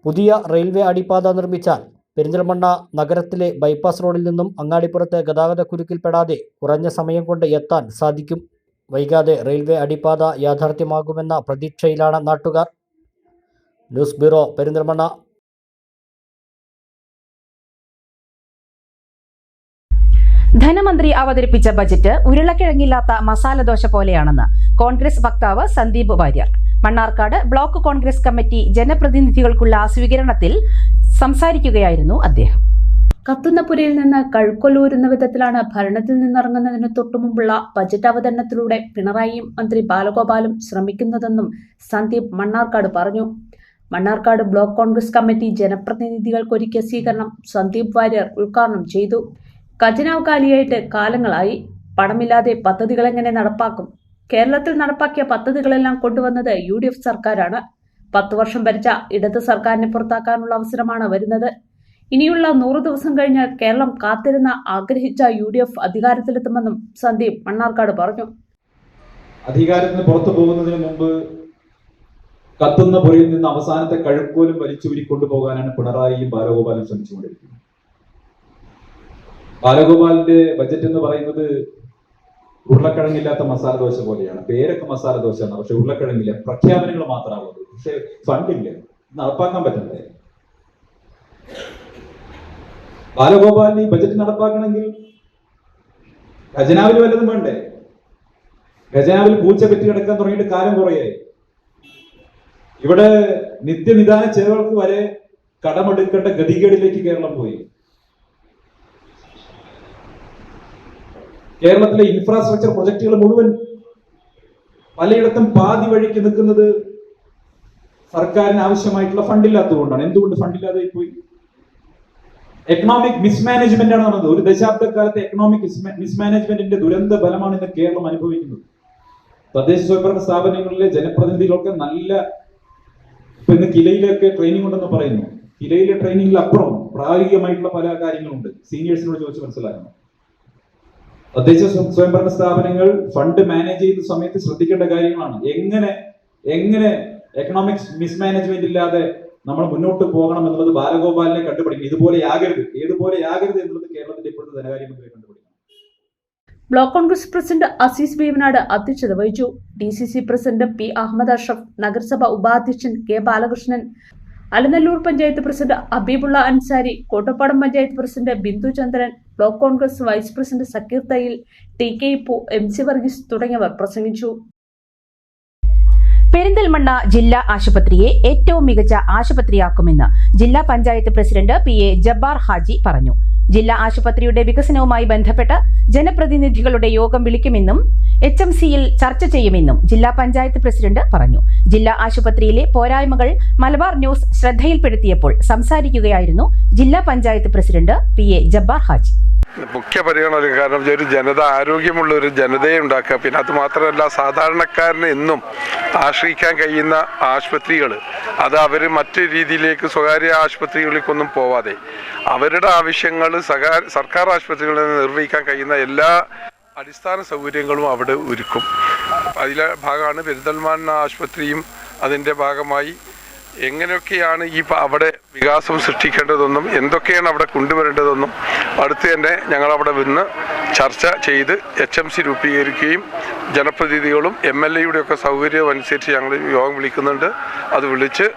Speaker 3: പുതിയ റെയിൽവേ അടിപ്പാത നിർമ്മിച്ചാൽ പെരിന്തൽമണ്ണ നഗരത്തിലെ ബൈപ്പാസ് റോഡിൽ നിന്നും അങ്ങാടിപ്പുറത്തെ ഗതാഗതക്കുരുക്കിൽപ്പെടാതെ കുറഞ്ഞ സമയം കൊണ്ട് എത്താൻ സാധിക്കും. വൈകാതെ റെയിൽവേ അടിപ്പാത യാഥാർത്ഥ്യമാകുമെന്ന പ്രതീക്ഷയിലാണ് നാട്ടുകാർ. News bureau, Perinthalmanna.
Speaker 1: ധനമന്ത്രി അവതരിപ്പിച്ച ബജറ്റ് ഉരുളക്കിഴങ്ങില്ലാത്ത മസാലദോശ പോലെയാണെന്ന് കോൺഗ്രസ് വക്താവ് സന്ദീപ് വാര്യർ. മണ്ണാർക്കാട് ബ്ലോക്ക് കോൺഗ്രസ് കമ്മിറ്റി ജനപ്രതിനിധികൾക്കുള്ള സ്വീകരണത്തിൽ സംസാരിക്കുകയായിരുന്നു അദ്ദേഹം.
Speaker 5: കത്തുന്ന പുരയിൽ നിന്ന് കഴുക്കൊല്ലൂരുന്ന വിധത്തിലാണ് ഭരണത്തിൽ നിന്നിറങ്ങുന്നതിന് തൊട്ടുമുമ്പുള്ള ബജറ്റ് അവതരണത്തിലൂടെ പിണറായിയും മന്ത്രി ബാലഗോപാലും ശ്രമിക്കുന്നതെന്നും സന്ദീപ് മണ്ണാർക്കാട് പറഞ്ഞു. മണ്ണാർക്കാട് ബ്ലോക്ക് കോൺഗ്രസ് കമ്മിറ്റി ജനപ്രതിനിധികൾക്കൊരുക്കിയ സ്വീകരണം സന്ദീപ് വാര്യർ ഉദ്ഘാടനം ചെയ്തു. ഖജനാവ് കാലിയായിട്ട് കാലങ്ങളായി. പണമില്ലാതെ പദ്ധതികൾ എങ്ങനെ നടപ്പാക്കും? കേരളത്തിൽ നടപ്പാക്കിയ പദ്ധതികളെല്ലാം കൊണ്ടുവന്നത് UDF സർക്കാരാണ്. 10 വർഷം ഭരിച്ച ഇടത് സർക്കാരിനെ പുറത്താക്കാനുള്ള അവസരമാണ് വരുന്നത്. ഇനിയുള്ള 100 ദിവസം കഴിഞ്ഞാൽ കേരളം കാത്തിരുന്ന ആഗ്രഹിച്ച UDF അധികാരത്തിലെത്തുമെന്നും സന്ദീപ് മണ്ണാർക്കാട് പറഞ്ഞു.
Speaker 6: അധികാരത്തിന് പുറത്തു പോകുന്നതിന് മുമ്പ് കത്തുന്ന പുരയിൽ നിന്ന് അവസാനത്തെ കഴുക്കോലും വലിച്ചൂരി കൊണ്ടുപോകാനാണ് പിണറായിയും ബാലഗോപാലും ശ്രമിച്ചുകൊണ്ടിരിക്കുന്നത്. ബാലഗോപാലിന്റെ ബജറ്റ് എന്ന് പറയുന്നത് ഉരുളക്കിഴങ്ങില്ലാത്ത മസാല ദോശ പോലെയാണ്. പേരൊക്കെ മസാല ദോശയാണ്, പക്ഷെ ഉരുളക്കിഴങ്ങില്ല. പ്രഖ്യാപനങ്ങൾ മാത്രമാണുള്ളത്, പക്ഷെ ഫണ്ടില്ല, നടപ്പാക്കാൻ പറ്റണ്ടേ? ബാലഗോപാലിന് ഈ ബജറ്റ് നടപ്പാക്കണമെങ്കിൽ ഖജനാവിൽ വല്ലതും വേണ്ടേ? ഖജനാവിൽ പൂച്ച പെറ്റി കിടക്കാൻ തുടങ്ങിയിട്ട് കാലം കുറയായി. ഇവിടെ നിത്യനിദാന ചെലവുകൾക്ക് വരെ കടമെടുക്കേണ്ട ഗതികേടിലേക്ക് കേരളം പോയി. കേരളത്തിലെ ഇൻഫ്രാസ്ട്രക്ചർ പ്രൊജക്ടുകൾ മുഴുവൻ പലയിടത്തും പാതി വഴിക്ക് നിൽക്കുന്നത് സർക്കാരിന് ആവശ്യമായിട്ടുള്ള ഫണ്ടില്ലാത്തതുകൊണ്ടാണ്. എന്തുകൊണ്ട് ഫണ്ടില്ലാതെ പോയി? എക്കണോമിക് മിസ്മാനേജ്മെന്റ് ആണ് നടന്നത്. ഒരു ദശാബ്ദക്കാലത്തെ എക്കണോമിക് മിസ്മാനേജ്മെന്റിന്റെ ദുരന്ത ഫലമാണ് ഇന്ന് കേരളം അനുഭവിക്കുന്നത്. തദ്ദേശ സ്വയംഭരണ സ്ഥാപനങ്ങളിലെ ജനപ്രതിനിധികളൊക്കെ നല്ല, ഇപ്പൊ ഇന്ന് കിലയിലൊക്കെ ട്രെയിനിങ് ഉണ്ടെന്ന് പറയുന്നു. കിലയിലെ ട്രെയിനിങ്ങിൽ അപ്പുറം പ്രായോഗികമായിട്ടുള്ള പല കാര്യങ്ങളുണ്ട്. സീനിയേഴ്സിനോട് ചോദിച്ച് മനസ്സിലാക്കണം. തദ്ദേശ സ്വയംഭരണ സ്ഥാപനങ്ങൾ ഫണ്ട് മാനേജ് ചെയ്യുന്ന സമയത്ത് ശ്രദ്ധിക്കേണ്ട കാര്യങ്ങളാണ്. എങ്ങനെ എക്കണോമിക്സ് മിസ്മാനേജ്മെന്റ് ഇല്ലാതെ നമ്മൾ മുന്നോട്ട് പോകണം എന്നുള്ളത് ബാലഗോപാലിനെ കണ്ടുപിടിക്കണം. ഏതുപോലെയാകരുത് എന്നുള്ളത് കേരളത്തിന്റെ ഇപ്പോഴത്തെ ധനകാര്യമന്ത്രിയെ കണ്ടുപിടിക്കണം.
Speaker 5: ബ്ലോക്ക് കോൺഗ്രസ് പ്രസിഡന്റ് അസീസ് വേവനാട് അധ്യക്ഷത വഹിച്ചു. DCC president P. Ahammed Ashraf, നഗരസഭ ഉപാധ്യക്ഷൻ K. Balakrishnan, Alanallur panchayat president Habeebulla Ansari, Kottappadam panchayat president Bindu Chandran, block Congress vice president Zakir Thayyil, TK Ippu, MC Varghese തുടങ്ങിയവർ പ്രസംഗിച്ചു.
Speaker 1: പെരിന്തൽമണ്ണ ജില്ലാ ആശുപത്രിയെ ഏറ്റവും മികച്ച ആശുപത്രിയാക്കുമെന്ന് ജില്ലാ പഞ്ചായത്ത് പ്രസിഡന്റ് PA ജബ്ബാർ ഹാജി പറഞ്ഞു. ജില്ലാ ആശുപത്രിയുടെ വികസനവുമായി ബന്ധപ്പെട്ട് ജനപ്രതിനിധികളുടെ യോഗം വിളിക്കുമെന്നും HMCയിൽ ചർച്ച ചെയ്യുമെന്നും ജില്ലാ പഞ്ചായത്ത് പ്രസിഡന്റ് പറഞ്ഞു. ജില്ലാ ആശുപത്രിയിലെ പോരായ്മകൾ മലബാർ ന്യൂസ് ശ്രദ്ധയിൽപ്പെടുത്തിയപ്പോൾ സംസാരിക്കുകയായിരുന്നു ജില്ലാ പഞ്ചായത്ത് പ്രസിഡന്റ് PA ജബ്ബാർ ഹാജി.
Speaker 7: മുഖ്യ പരിഗണന കാരണം ഒരു ജനത, ആരോഗ്യമുള്ള ഒരു ജനതയെ ഉണ്ടാക്കുക. പിന്നെ അത് മാത്രമല്ല, സാധാരണക്കാരന് എന്നും ആശ്രയിക്കാൻ കഴിയുന്ന ആശുപത്രികൾ, അത് അവർ മറ്റു രീതിയിലേക്ക് സ്വകാര്യ ആശുപത്രികളിലേക്കൊന്നും പോവാതെ അവരുടെ ആവശ്യങ്ങൾ സർക്കാർ ആശുപത്രികളിൽ നിന്ന് നിർവഹിക്കാൻ കഴിയുന്ന എല്ലാ അടിസ്ഥാന സൗകര്യങ്ങളും അവിടെ ഒരുക്കും. അതിലെ ഭാഗമാണ് പെരിന്തൽമണ്ണ ആശുപത്രിയും. അതിൻ്റെ ഭാഗമായി എങ്ങനെയൊക്കെയാണ് അവിടെ വികാസം സൃഷ്ടിക്കേണ്ടതെന്നും എന്തൊക്കെയാണ് അവിടെ കൊണ്ടുവരേണ്ടതെന്നും അടുത്ത് തന്നെ ഞങ്ങളവിടെ വന്ന് ചർച്ച ചെയ്ത് HMC രൂപീകരിക്കുകയും ജനപ്രതിനിധികളും MLA-യുടെയൊക്കെ സൗകര്യം അനുസരിച്ച് ഞങ്ങൾ യോഗം വിളിക്കുന്നുണ്ട്. അത് വിളിച്ച്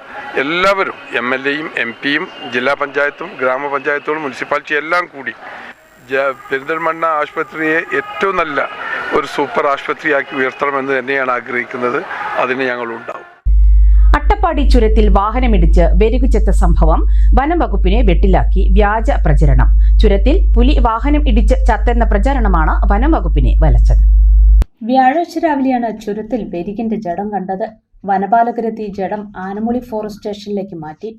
Speaker 7: എല്ലാവരും MLA-യും MP-യും ജില്ലാ പഞ്ചായത്തും ഗ്രാമപഞ്ചായത്തുകളും മുനിസിപ്പാലിറ്റി എല്ലാം കൂടി പെരിന്തൽമണ്ണ ആശുപത്രിയെ ഏറ്റവും നല്ല ഒരു സൂപ്പർ ആശുപത്രിയാക്കി ഉയർത്തണമെന്ന് തന്നെയാണ് ആഗ്രഹിക്കുന്നത്. അതിന് ഞങ്ങളുണ്ടാവും.
Speaker 1: അട്ടപ്പാടി ചുരത്തിൽ വാഹനമിടിച്ച് വെരുകുചെത്ത സംഭവം വനം വകുപ്പിനെ വെട്ടിലാക്കി വ്യാജ പ്രചരണം. ചുരത്തിൽ പുലി വാഹനം ഇടിച്ച് ചത്തെന്ന പ്രചരണമാണ് വനം വകുപ്പിനെ വലച്ചത്.
Speaker 5: വ്യാഴാഴ്ച രാവിലെയാണ് ചുരത്തിൽ വെരികിന്റെ ജഡം കണ്ടത്. വനപാലകരെത്തി ജഡം ആനമുളി ഫോറസ്റ്റ് സ്റ്റേഷനിലേക്ക് മാറ്റി.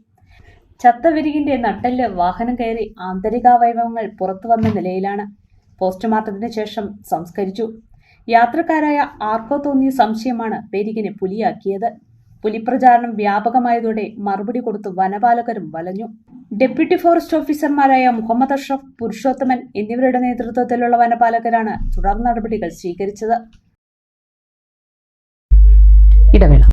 Speaker 5: ചത്ത വെരികിന്റെ നട്ടെല്ല് വാഹനം കയറി ആന്തരികാവയവങ്ങൾ പുറത്തു വന്ന നിലയിലാണ്. പോസ്റ്റ്മോർട്ടത്തിന് ശേഷം സംസ്കരിച്ചു. യാത്രക്കാരായ ആർക്കോ തോന്നിയ സംശയമാണ് വെരികിനെ പുലിയാക്കിയത്. പുലിപ്രചാരണം വ്യാപകമായതോടെ മറുപടി കൊടുത്തു വനപാലകരും വലഞ്ഞു. ഡെപ്യൂട്ടി ഫോറസ്റ്റ് ഓഫീസർമാരായ മുഹമ്മദ് അഷ്റഫ്, പുരുഷോത്തമൻ എന്നിവരുടെ നേതൃത്വത്തിലുള്ള വനപാലകരാണ് തുടർ നടപടികൾ സ്വീകരിച്ചത്.
Speaker 1: ഇടവേള.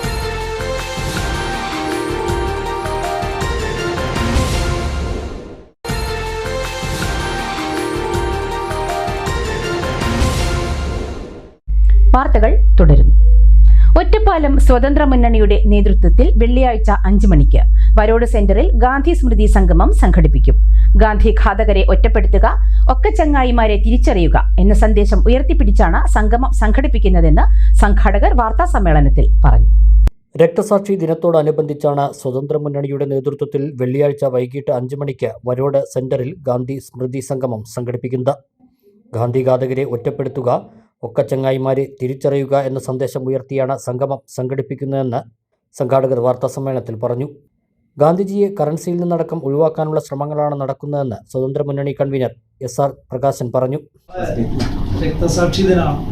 Speaker 1: വാർത്തകൾ തുടരുന്നു. ഒറ്റപ്പാലം സ്വതന്ത്ര മുന്നണിയുടെ നേതൃത്വത്തിൽ വെള്ളിയാഴ്ച 5 മണിക്ക് വരോട് സെന്ററിൽ ഗാന്ധി സ്മൃതി സംഗമം സംഘടിപ്പിക്കും. ഗാന്ധി ഘാതകരെ ഒറ്റപ്പെടുത്തുക, ഒക്കച്ചങ്ങായിമാരെ തിരിച്ചറിയുക എന്ന സന്ദേശം ഉയർത്തിപ്പിടിച്ചാണ് സംഗമം സംഘടിപ്പിക്കുന്നതെന്ന് സംഘാടകർ വാർത്താസമ്മേളനത്തിൽ പറഞ്ഞു.
Speaker 3: രക്തസാക്ഷി ദിനത്തോടനുബന്ധിച്ചാണ് സ്വതന്ത്ര മുന്നണിയുടെ നേതൃത്വത്തിൽ വെള്ളിയാഴ്ച വൈകിട്ട് 5 മണിക്ക് വരോട് സെന്ററിൽ ഗാന്ധി സ്മൃതി സംഗമം സംഘടിപ്പിക്കുന്നത്. ഗാന്ധി ഘാതകരെ ഒറ്റപ്പെടുത്തുക, ഒക്കച്ചങ്ങായിമാരെ തിരിച്ചറിയുക എന്ന സന്ദേശം ഉയർത്തിയാണ് സംഗമം സംഘടിപ്പിക്കുന്നതെന്ന് സംഘാടകർ വാർത്താസമ്മേളനത്തിൽ പറഞ്ഞു. ഗാന്ധിജിയെ കറൻസിയിൽ നിന്നടക്കം ഒഴിവാക്കാനുള്ള ശ്രമങ്ങളാണ് നടക്കുന്നതെന്ന് സ്വതന്ത്ര മുന്നണി കൺവീനർ SR പ്രകാശൻ പറഞ്ഞു.
Speaker 8: രക്തസാക്ഷി ദിനമാണ്.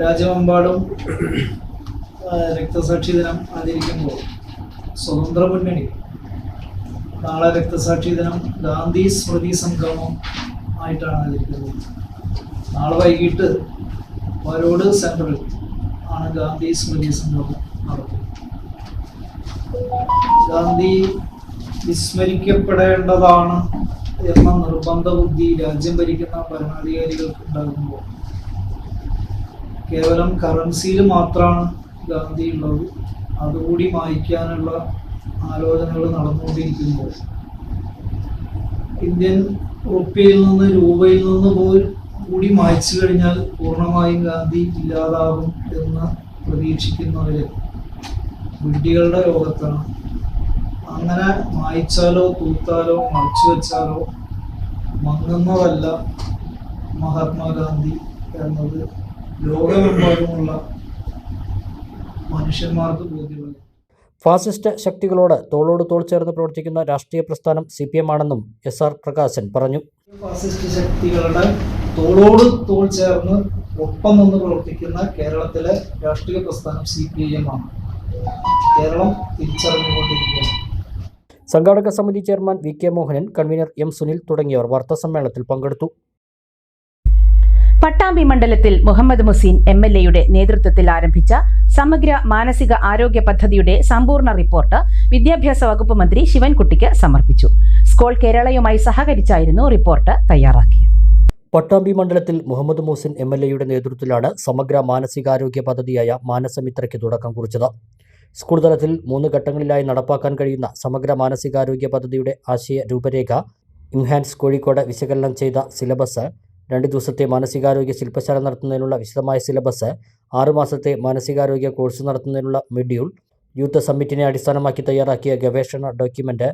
Speaker 8: രാജ്യമെമ്പാടും രക്തസാക്ഷി ദിനം ആചരിക്കുമ്പോൾ സ്വതന്ത്ര മുന്നണി നാളെ രക്തസാക്ഷി ദിനം ഗാന്ധി സ്മൃതി സംഗമം ആയിട്ടാണ് ആചരിക്കുന്നത്. നാളെ വൈകിട്ട് വരോട് സെൻട്രൽ ആണ് ഗാന്ധി സ്മൃതി സംഗമം നടത്തുന്നത്. ഗാന്ധി വിസ്മരിക്കപ്പെടേണ്ടതാണ് എന്ന നിർബന്ധ ബുദ്ധി രാജ്യം ഭരിക്കുന്ന ഭരണാധികാരികൾക്ക് ഉണ്ടാകുമ്പോൾ കേവലം കറൻസിയിൽ മാത്രമാണ് ഗാന്ധി ഉള്ളത്. അതുകൂടി മായ്ക്കാനുള്ള ആലോചനകൾ നടന്നുകൊണ്ടിരിക്കുമ്പോൾ ഇന്ത്യൻ റുപ്യയിൽ നിന്ന് രൂപയിൽ നിന്ന് കൂടി മായ്ച്ചു കഴിഞ്ഞാൽ പൂർണ്ണമായും ഗാന്ധി ഇല്ലാതാകും എന്ന് പ്രതീക്ഷിക്കുന്നവര് വിഡ്ഢികളുടെ ലോകത്താണ്. അങ്ങനെ മായ്ച്ചാലോ തൂത്താലോ മറച്ചു വെച്ചാലോ മങ്ങുന്നതല്ല മഹാത്മാഗാന്ധി എന്നത് ലോകമെമ്പാടുമുള്ള മനുഷ്യന്മാർക്ക് ബോധ്യമാണ്.
Speaker 3: ഫാസിസ്റ്റ് ശക്തികളോട് തോളോട് തോൾ ചേർന്ന് പ്രവർത്തിക്കുന്ന രാഷ്ട്രീയ പ്രസ്ഥാനം CPM ആണെന്നും SR പ്രകാശൻ പറഞ്ഞു.
Speaker 8: ഫാസിസ്റ്റ് ശക്തികളുടെ തോളോട് തോൾ ചേർന്ന് ഒപ്പം നിന്ന് പ്രവർത്തിക്കുന്ന കേരളത്തിലെ രാഷ്ട്രീയ പ്രസ്ഥാനം CPIM ആണ്. കേരളം തിരിച്ചറിഞ്ഞുകൊണ്ടിരിക്കുകയാണ്.
Speaker 3: സംഘാടക സമിതി chairman VK Mohanan, convener M Sunil തുടങ്ങിയവർ വാർത്താസമ്മേളനത്തിൽ പങ്കെടുത്തു.
Speaker 1: പട്ടാമ്പി മണ്ഡലത്തിൽ മുഹമ്മദ് മുസീൻ MLA-യുടെ നേതൃത്വത്തിൽ ആരംഭിച്ച സമഗ്ര മാനസിക ആരോഗ്യ പദ്ധതിയുടെ സമ്പൂർണ്ണ റിപ്പോർട്ട് വിദ്യാഭ്യാസ വകുപ്പ് മന്ത്രി ശിവൻകുട്ടിക്ക് സമർപ്പിച്ചു. സ്കോൾ കേരളയുമായി സഹകരിച്ചായിരുന്നു റിപ്പോർട്ട് തയ്യാറാക്കിയത്.
Speaker 3: പട്ടാമ്പി മണ്ഡലത്തിൽ മുഹമ്മദ് മുസീൻ MLA-യുടെ നേതൃത്വത്തിലാണ് സമഗ്ര മാനസികാരോഗ്യ പദ്ധതിയായ മാനസമിത്രയ്ക്ക് തുടക്കം കുറിച്ചത്. സ്കൂൾ തലത്തിൽ 3 ഘട്ടങ്ങളിലായി നടപ്പാക്കാൻ കഴിയുന്ന സമഗ്ര മാനസികാരോഗ്യ പദ്ധതിയുടെ ആശയ രൂപരേഖ ഇംഹാൻസ് കോഴിക്കോട് വിശകലനം ചെയ്ത സിലബസ്, 2 ദിവസത്തെ മാനസികാരോഗ്യ ശില്പശാല നടത്തുന്നതിനുള്ള വിശദമായ സിലബസ്, 6 മാസത്തെ മാനസികാരോഗ്യ കോഴ്സ് നടത്തുന്നതിനുള്ള മൊഡ്യൂൾ, യൂത്ത് സമ്മിറ്റിനെ അടിസ്ഥാനമാക്കി തയ്യാറാക്കിയ ഗവേഷണ ഡോക്യുമെൻ്റ്,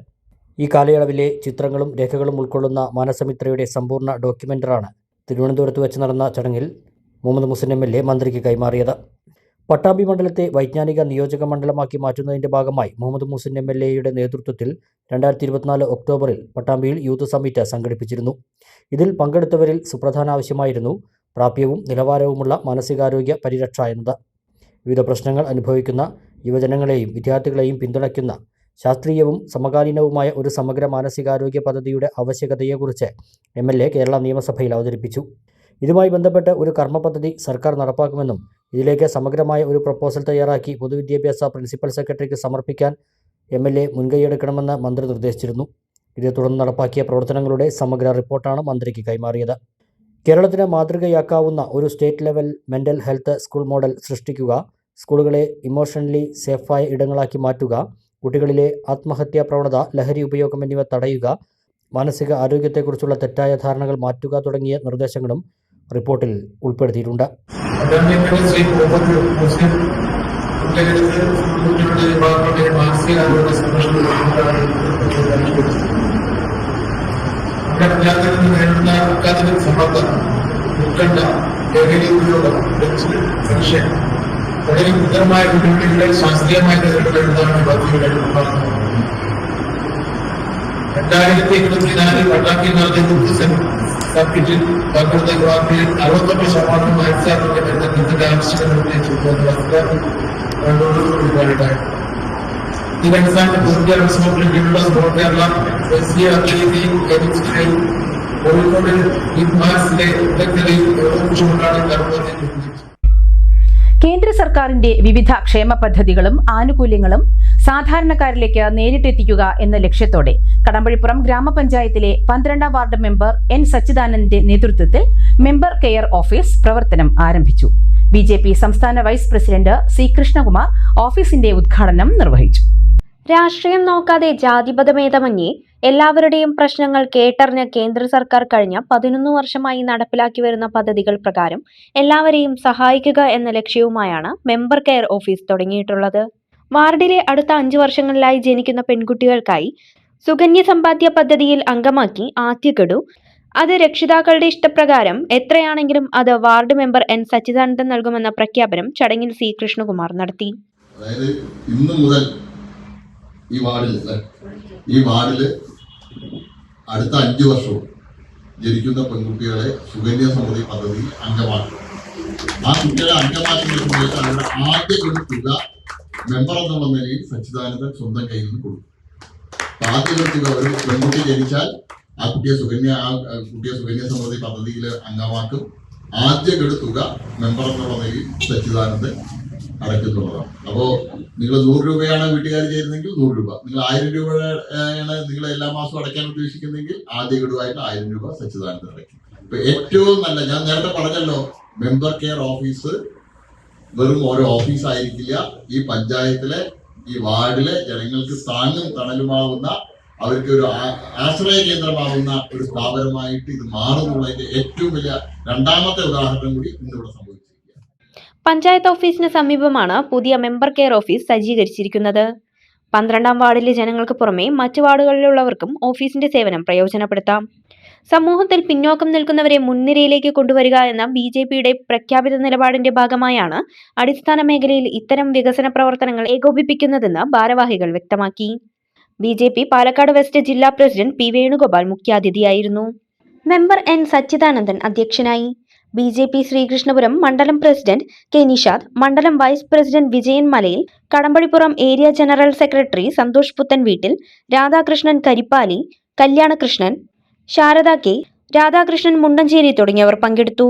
Speaker 3: ഈ കാലയളവിലെ ചിത്രങ്ങളും രേഖകളും ഉൾക്കൊള്ളുന്ന മാനസമിത്രയുടെ സമ്പൂർണ്ണ ഡോക്യുമെൻ്റാണ് തിരുവനന്തപുരത്ത് വെച്ച് നടന്ന ചടങ്ങിൽ മുഹമ്മദ് മുസീൻ MLA മന്ത്രിക്ക് കൈമാറിയത്. പട്ടാമ്പി മണ്ഡലത്തെ വൈജ്ഞാനിക നിയോജക മണ്ഡലമാക്കി മാറ്റുന്നതിൻ്റെ ഭാഗമായി മുഹമ്മദ് മുസീൻ MLA-യുടെ നേതൃത്വത്തിൽ 2024 ഒക്ടോബറിൽ പട്ടാമ്പിയിൽ യൂത്ത് സമ്മിറ്റ് സംഘടിപ്പിച്ചിരുന്നു. ഇതിൽ പങ്കെടുത്തവരിൽ സുപ്രധാന ആവശ്യമായിരുന്നു പ്രാപ്യവും നിലവാരവുമുള്ള മാനസികാരോഗ്യ പരിരക്ഷ എന്നത്. വിവിധ പ്രശ്നങ്ങൾ അനുഭവിക്കുന്ന യുവജനങ്ങളെയും വിദ്യാർത്ഥികളെയും പിന്തുണയ്ക്കുന്ന ശാസ്ത്രീയവും സമകാലീനവുമായ ഒരു സമഗ്ര മാനസികാരോഗ്യ പദ്ധതിയുടെ ആവശ്യകതയെക്കുറിച്ച് MLA കേരള നിയമസഭയിൽ അവതരിപ്പിച്ചു. ഇതുമായി ബന്ധപ്പെട്ട് ഒരു കർമ്മ പദ്ധതി സർക്കാർ നടപ്പാക്കുമെന്നും ഇതിലേക്ക് സമഗ്രമായ ഒരു പ്രപ്പോസൽ തയ്യാറാക്കി പൊതുവിദ്യാഭ്യാസ പ്രിൻസിപ്പൽ സെക്രട്ടറിക്ക് സമർപ്പിക്കാൻ MLA മുൻകൈയെടുക്കണമെന്ന് മന്ത്രി നിർദ്ദേശിച്ചിരുന്നു. ഇതേ തുടർന്ന് നടപ്പാക്കിയ പ്രവർത്തനങ്ങളുടെ സമഗ്ര റിപ്പോർട്ടാണ് മന്ത്രിക്ക് കൈമാറിയത്. കേരളത്തിന് മാതൃകയാക്കാവുന്ന ഒരു state level mental health school model സൃഷ്ടിക്കുക, സ്കൂളുകളെ ഇമോഷണലി സേഫായ ഇടങ്ങളാക്കി മാറ്റുക, കുട്ടികളിലെ ആത്മഹത്യാ പ്രവണത, ലഹരി ഉപയോഗം എന്നിവ തടയുക, മാനസിക ആരോഗ്യത്തെക്കുറിച്ചുള്ള തെറ്റായ ധാരണകൾ മാറ്റുക തുടങ്ങിയ നിർദ്ദേശങ്ങളും റിപ്പോർട്ടിൽ ഉൾപ്പെടുത്തിയിട്ടുണ്ട്.
Speaker 9: നേരിടുന്ന അക്കാദമിക് സമ്മർദ്ദം, ഉത്കണ്ഠ, ലഹരി ഉപയോഗം, സംശയം തുടങ്ങി ഉത്തരമായ വെല്ലുവിളികളെ ശാസ്ത്രീയമായി നേരിടുന്നതാണ് പദ്ധതിയുടെ നിർമ്മാണം. 2024 പട്ടാക്കി നടത്തിയ സർക്കിറ്റിൽ പങ്കെടുത്ത യുവാക്കളിൽ 69% മാനസികാരോഗ്യ ബന്ധത്തിന്റെ ആവശ്യകത ഉന്നയിച്ചിട്ടുണ്ടായി. ഇതനുസരിച്ച് പൊതുജനങ്ങളുടെ കേരള ദേശീയ കോഴിക്കോട് മാസിലെ
Speaker 1: കേന്ദ്ര സർക്കാരിന്റെ വിവിധ ക്ഷേമ പദ്ധതികളും ആനുകൂല്യങ്ങളും സാധാരണക്കാരിലേക്ക് നേരിട്ടെത്തിക്കുക എന്ന ലക്ഷ്യത്തോടെ കടമ്പഴിപ്പുറം ഗ്രാമപഞ്ചായത്തിലെ 12ാം വാർഡ് മെമ്പർ N സച്ചിദാനന്ദന്റെ നേതൃത്വത്തിൽ മെമ്പർ കെയർ ഓഫീസ് പ്രവർത്തനം ആരംഭിച്ചു. BJP സംസ്ഥാന വൈസ് പ്രസിഡന്റ് C. കൃഷ്ണകുമാർ ഓഫീസിന്റെ ഉദ്ഘാടനം നിർവഹിച്ചു.
Speaker 2: രാഷ്ട്രീയം നോക്കാതെ ജാതിമതഭേദമന്യേ എല്ലാവരുടെയും പ്രശ്നങ്ങൾ കേട്ടറിഞ്ഞ കേന്ദ്ര സർക്കാർ കഴിഞ്ഞ 11 വർഷമായി നടപ്പിലാക്കി വരുന്ന പദ്ധതികൾ പ്രകാരം എല്ലാവരെയും സഹായിക്കുക എന്ന ലക്ഷ്യവുമായാണ് മെമ്പർ കെയർ ഓഫീസ് തുടങ്ങിയിട്ടുള്ളത്. വാർഡിലെ അടുത്ത 5 വർഷങ്ങളിലായി ജനിക്കുന്ന പെൺകുട്ടികൾക്കായി സുകന്യ സമ്പാദ്യ പദ്ധതിയിൽ അംഗമാക്കി ആദ്യ ഗഡു, അത് രക്ഷിതാക്കളുടെ ഇഷ്ടപ്രകാരം എത്രയാണെങ്കിലും അത് വാർഡ് മെമ്പർ N സച്ചിദാനന്ദൻ നൽകുമെന്ന പ്രഖ്യാപനം ചടങ്ങിൽ C. കൃഷ്ണകുമാർ നടത്തി.
Speaker 10: അതായത് ഇന്നു മുതൽ ഈ വാർഡില് അടുത്ത 5 വർഷവും ജനിക്കുന്ന പെൺകുട്ടികളെ സുകന്യ സമൃദ്ധി പദ്ധതി അംഗമാക്കും. ആ കുട്ടികളെ അംഗമാക്കുന്ന സമയത്ത് അവരുടെ ആദ്യ തുക മെമ്പർ എന്നുള്ള നിലയിൽ സച്ചിദാനന്ദൻ സ്വന്തം കയ്യിൽ നിന്ന് കൊടുക്കും. ആദ്യ തുക ഒരു പെൺകുട്ടി ജനിച്ചാൽ ആ കുട്ടിയെ സുകന്യ സമൃദ്ധി പദ്ധതിയിൽ അംഗമാക്കും. ആദ്യ തുക മെമ്പർ എന്നുള്ള നിലയിൽ സച്ചിദാനന്ദൻ അടയ്ക്കുന്നുള്ളതാണ്. അപ്പോൾ നിങ്ങൾ 100 രൂപയാണ് വീട്ടുകാർ ചേരുന്നെങ്കിൽ 100 രൂപ, നിങ്ങൾ 1000 രൂപയാണ് നിങ്ങൾ എല്ലാ മാസവും അടയ്ക്കാൻ ഉദ്ദേശിക്കുന്നെങ്കിൽ ആദ്യ ഗഡുവായിട്ട് 1000 രൂപ സച്ചിദാനന്ദൻ അടയ്ക്കും. ഇപ്പൊ ഏറ്റവും നല്ല, ഞാൻ നേരത്തെ പറഞ്ഞല്ലോ, മെമ്പർ കെയർ ഓഫീസ് വെറും ഓരോ ഓഫീസ് ആയിരിക്കില്ല. ഈ പഞ്ചായത്തിലെ, ഈ വാർഡിലെ ജനങ്ങൾക്ക് താങ്ങും തണലുമാവുന്ന, അവർക്ക് ഒരു ആശ്രയ കേന്ദ്രമാവുന്ന ഒരു സ്ഥാപനമായിട്ട് ഇത് മാറുന്നുള്ളതിന്റെ ഏറ്റവും വലിയ രണ്ടാമത്തെ ഉദാഹരണം കൂടി ഇന്നിവിടെ സംഭവിച്ചിരിക്കുക.
Speaker 2: പഞ്ചായത്ത് ഓഫീസിന് സമീപമാണ് പുതിയ മെമ്പർ കെയർ ഓഫീസ് സജ്ജീകരിച്ചിരിക്കുന്നത്. 12ാം വാർഡിലെ ജനങ്ങൾക്ക് പുറമെ മറ്റു വാർഡുകളിലുള്ളവർക്കും ഓഫീസിന്റെ സേവനം പ്രയോജനപ്പെടുത്താം. സമൂഹത്തിൽ പിന്നോക്കം നിൽക്കുന്നവരെ മുൻനിരയിലേക്ക് കൊണ്ടുവരിക എന്ന BJPയുടെ പ്രഖ്യാപിത നിലപാടിന്റെ ഭാഗമായാണ് അടിസ്ഥാന മേഖലയിൽ ഇത്തരം വികസന പ്രവർത്തനങ്ങൾ ഏകോപിപ്പിക്കുന്നതെന്ന് ഭാരവാഹികൾ വ്യക്തമാക്കി. BJP പാലക്കാട് വെസ്റ്റ് ജില്ലാ പ്രസിഡന്റ് P. വേണുഗോപാൽ മുഖ്യാതിഥിയായിരുന്നു. മെമ്പർ N സച്ചിദാനന്ദൻ അധ്യക്ഷനായി. BJP ശ്രീകൃഷ്ണപുരം മണ്ഡലം പ്രസിഡന്റ് K. നിഷാദ്, മണ്ഡലം vice president Vijayan Malayil, Kadambazhipuram area general secretary Santhosh Puthanveettil, Radhakrishnan Karippali, Kalyanakrishnan, Sharada K, Radhakrishnan Mundancheri തുടങ്ങിയവർ പങ്കെടുത്തു.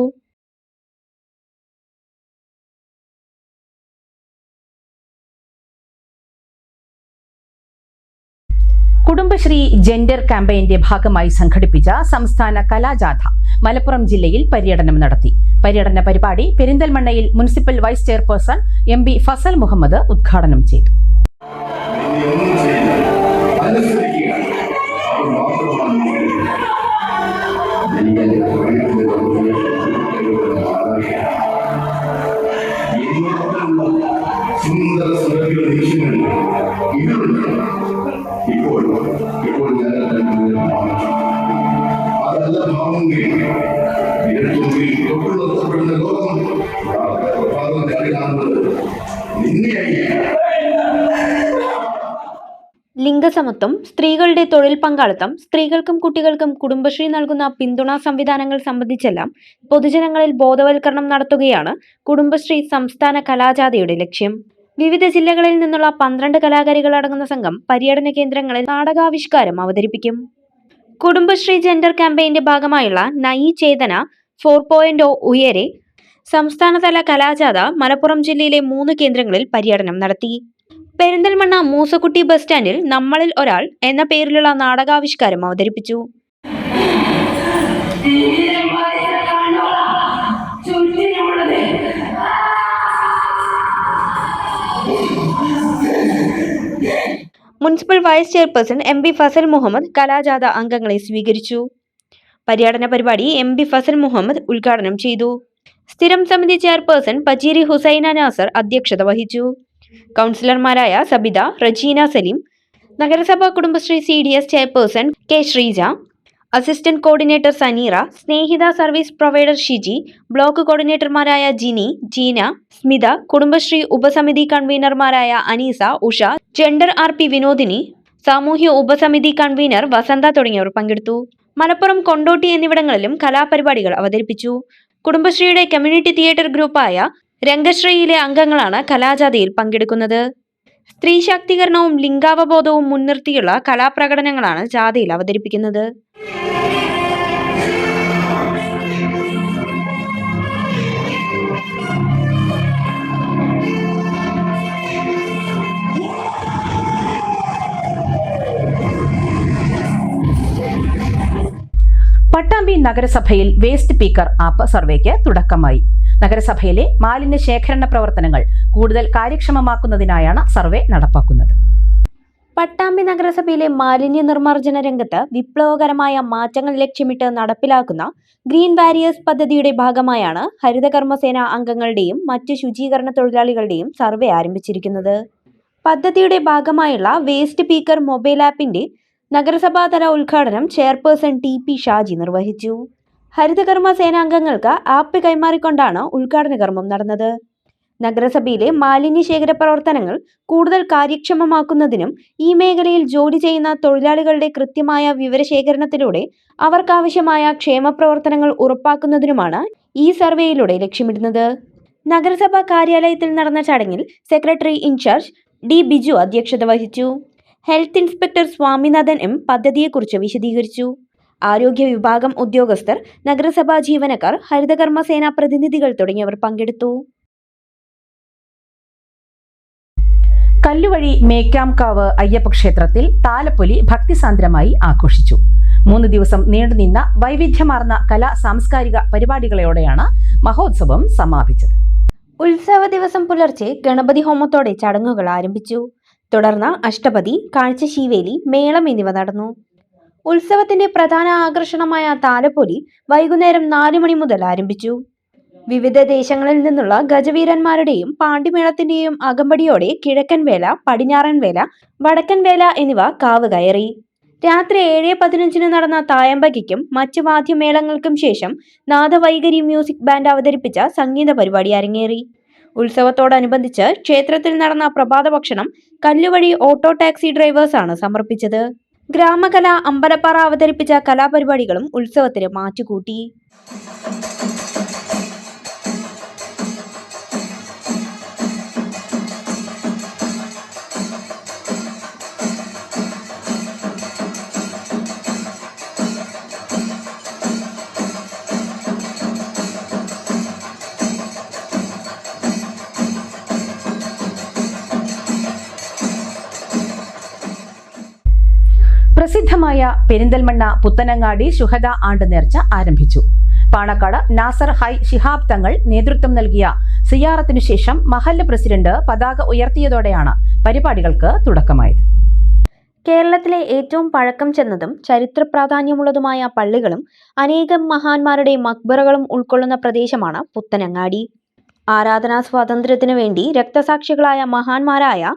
Speaker 1: കുടുംബശ്രീ ജെൻഡർ ക്യാമ്പയിന്റെ ഭാഗമായി സംഘടിപ്പിച്ച സംസ്ഥാന കലാജാഥ മലപ്പുറം ജില്ലയിൽ പര്യടനം നടത്തി. പര്യടന പരിപാടി പെരിന്തൽമണ്ണയിൽ municipal vice chairperson MB Fasal Muhammad ഉദ്ഘാടനം ചെയ്തു.
Speaker 2: ലിംഗസമത്വം, സ്ത്രീകളുടെ തൊഴിൽ പങ്കാളിത്തം, സ്ത്രീകൾക്കും കുട്ടികൾക്കും കുടുംബശ്രീ നൽകുന്ന പിന്തുണാ സംവിധാനങ്ങൾ സംബന്ധിച്ചെല്ലാം പൊതുജനങ്ങളിൽ ബോധവൽക്കരണം നടത്തുകയാണ് കുടുംബശ്രീ സംസ്ഥാന കലാജാഥയുടെ ലക്ഷ്യം. വിവിധ ജില്ലകളിൽ നിന്നുള്ള 12 കലാകാരികൾ അടങ്ങുന്ന സംഘം പര്യടന കേന്ദ്രങ്ങളിൽ നാടകാവിഷ്കാരം അവതരിപ്പിക്കും. കുടുംബശ്രീ ജെൻഡർ ക്യാമ്പയിന്റെ ഭാഗമായുള്ള നയി ചേതന 4.0 ഉയരെ സംസ്ഥാനതല കലാജാഥ മലപ്പുറം ജില്ലയിലെ 3 കേന്ദ്രങ്ങളിൽ പര്യടനം നടത്തി. പെരിന്തൽമണ്ണ മൂസക്കുട്ടി ബസ് സ്റ്റാൻഡിൽ നമ്മളിൽ ഒരാൾ എന്ന പേരിലുള്ള നാടകാവിഷ്കാരം അവതരിപ്പിച്ചു. Municipal vice chairperson M P Fasal Muhammad കലാജാഥ അംഗങ്ങളെ സ്വീകരിച്ചു. പര്യടന പരിപാടി എം പി ഫസൽ മുഹമ്മദ് ഉദ്ഘാടനം ചെയ്തു. സ്ഥിരം സമിതി ചെയർപേഴ്സൺ പച്ചേരി ഹുസൈന നാസർ അധ്യക്ഷത വഹിച്ചു. കൗൺസിലർമാരായ സബിത, റജീന സലീം, നഗരസഭാ Kudumbashree CDS chairperson K Sreeja, assistant coordinator Saneera, Snehitha service provider Shiji, block കോർഡിനേറ്റർമാരായ ജിനി, ജീന, സ്മിത, കുടുംബശ്രീ ഉപസമിതി കൺവീനർമാരായ അനീസ, ഉഷ, ജെൻഡർ RP വിനോദിനി, സാമൂഹ്യ ഉപസമിതി കൺവീനർ വസന്ത തുടങ്ങിയവർ പങ്കെടുത്തു. മലപ്പുറം, കൊണ്ടോട്ടി എന്നിവിടങ്ങളിലും കലാപരിപാടികൾ അവതരിപ്പിച്ചു. കുടുംബശ്രീയുടെ കമ്മ്യൂണിറ്റി തിയേറ്റർ ഗ്രൂപ്പായ രംഗശ്രീയിലെ അംഗങ്ങളാണ് കലാജാഥയിൽ പങ്കെടുക്കുന്നത്. സ്ത്രീ ശാക്തീകരണവും ലിംഗാവബോധവും മുൻനിർത്തിയുള്ള കലാപ്രകടനങ്ങളാണ് ജാഥയിൽ അവതരിപ്പിക്കുന്നത്.
Speaker 1: പട്ടാമ്പി നഗരസഭയിൽ വേസ്റ്റ് പീക്കർ ആപ്പ് സർവേക്ക് തുടക്കമായി. നഗരസഭയിലെ മാലിന്യ ശേഖരണ പ്രവർത്തനങ്ങൾ കൂടുതൽ കാര്യക്ഷമമാക്കുന്നതിനായാണ് സർവേ നടപ്പാക്കുന്നത്.
Speaker 2: പട്ടാമ്പി നഗരസഭയിലെ മാലിന്യ നിർമ്മാർജ്ജന രംഗത്ത് വിപ്ലവകരമായ മാറ്റങ്ങൾ ലക്ഷ്യമിട്ട് നടപ്പിലാക്കുന്ന ഗ്രീൻ വാരിയേഴ്സ് പദ്ധതിയുടെ ഭാഗമായാണ് ഹരിതകർമ്മസേന അംഗങ്ങളുടെയും മറ്റ് ശുചീകരണ തൊഴിലാളികളുടെയും സർവേ ആരംഭിച്ചിരിക്കുന്നത്. പദ്ധതിയുടെ ഭാഗമായുള്ള വേസ്റ്റ് പീക്കർ മൊബൈൽ ആപ്പിന്റെ നഗരസഭാതല ഉദ്ഘാടനം ചെയർപേഴ്സൺ TP ഷാജി നിർവഹിച്ചു. ഹരിതകർമ്മ സേനാംഗങ്ങൾക്ക് ആപ്പ് കൈമാറിക്കൊണ്ടാണ് ഉദ്ഘാടന കർമ്മം നടന്നത്. നഗരസഭയിലെ മാലിന്യ ശേഖര പ്രവർത്തനങ്ങൾ കൂടുതൽ കാര്യക്ഷമമാക്കുന്നതിനും ഈ മേഖലയിൽ ജോലി ചെയ്യുന്ന തൊഴിലാളികളുടെ കൃത്യമായ വിവരശേഖരണത്തിലൂടെ അവർക്കാവശ്യമായ ക്ഷേമ പ്രവർത്തനങ്ങൾ ഉറപ്പാക്കുന്നതിനുമാണ് ഈ സർവേയിലൂടെ ലക്ഷ്യമിടുന്നത്. നഗരസഭാ കാര്യാലയത്തിൽ നടന്ന ചടങ്ങിൽ സെക്രട്ടറി ഇൻചാർജ് D ബിജു അധ്യക്ഷത വഹിച്ചു. ഹെൽത്ത് ഇൻസ്പെക്ടർ സ്വാമിനാഥൻ M പദ്ധതിയെക്കുറിച്ച് വിശദീകരിച്ചു. ആരോഗ്യ വിഭാഗം ഉദ്യോഗസ്ഥർ, നഗരസഭാ ജീവനക്കാർ, ഹരിതകർമ്മ സേനാ പ്രതിനിധികൾ തുടങ്ങിയവർ പങ്കെടുത്തു.
Speaker 1: കല്ലുവഴി മേക്കാംകാവ് അയ്യപ്പ ക്ഷേത്രത്തിൽ താലപ്പൊലി ഭക്തിസാന്ദ്രമായി ആഘോഷിച്ചു. 3 ദിവസം നീണ്ടുനിന്ന വൈവിധ്യമാർന്ന കലാ സാംസ്കാരിക പരിപാടികളോടെയാണ് മഹോത്സവം സമാപിച്ചത്.
Speaker 2: ഉത്സവ ദിവസം പുലർച്ചെ ഗണപതി ഹോമത്തോടെ ചടങ്ങുകൾ ആരംഭിച്ചു. തുടർന്ന് അഷ്ടപതി, കാഴ്ചശീവേലി, മേളം എന്നിവ നടന്നു. ഉത്സവത്തിന്റെ പ്രധാന ആകർഷണമായ താലപ്പൊലി വൈകുന്നേരം 4 മണി മുതൽ ആരംഭിച്ചു. വിവിധ ദേശങ്ങളിൽ നിന്നുള്ള ഗജവീരന്മാരുടെയും പാണ്ടിമേളത്തിന്റെയും അകമ്പടിയോടെ കിഴക്കൻ വേല, പടിഞ്ഞാറൻ വേല, വടക്കൻ വേല എന്നിവ കാവ് കയറി. രാത്രി 7:15 നടന്ന തായമ്പകയ്ക്കും മറ്റ് വാദ്യമേളങ്ങൾക്കും ശേഷം നാദവൈഖരി മ്യൂസിക് ബാൻഡ് അവതരിപ്പിച്ച സംഗീത പരിപാടി അരങ്ങേറി. ഉത്സവത്തോടനുബന്ധിച്ച് ക്ഷേത്രത്തിൽ നടന്ന പ്രഭാത ഭക്ഷണം കല്ലുവഴി ഓട്ടോ ടാക്സി ഡ്രൈവേഴ്സാണ് സമർപ്പിച്ചത്. ഗ്രാമകല അമ്പലപ്പാറ അവതരിപ്പിച്ച കലാപരിപാടികളും ഉത്സവത്തിന് മാറ്റുകൂട്ടി.
Speaker 1: പ്രസിദ്ധമായ പെരിന്തൽമണ്ണ പുത്തനങ്ങാടി ശുഹദ ആണ്ട് നേർച്ച ആരംഭിച്ചു. പാണക്കാട് നാസർ ഹൈ ശിഹാബ് തങ്ങൾ നേതൃത്വം നൽകിയ സിയാറത്തിനു ശേഷം മഹല്ല് പ്രസിഡന്റ് പതാക ഉയർത്തിയതോടെയാണ് പരിപാടികൾക്ക് തുടക്കമായത്.
Speaker 2: കേരളത്തിലെ ഏറ്റവും പഴക്കം ചെന്നതും ചരിത്ര പ്രാധാന്യമുള്ളതുമായ പള്ളികളും അനേകം മഹാന്മാരുടെ മക്ബറകളും ഉൾക്കൊള്ളുന്ന പ്രദേശമാണ് പുത്തനങ്ങാടി. ആരാധനാ സ്വാതന്ത്ര്യത്തിനു വേണ്ടി രക്തസാക്ഷികളായ മഹാന്മാരായ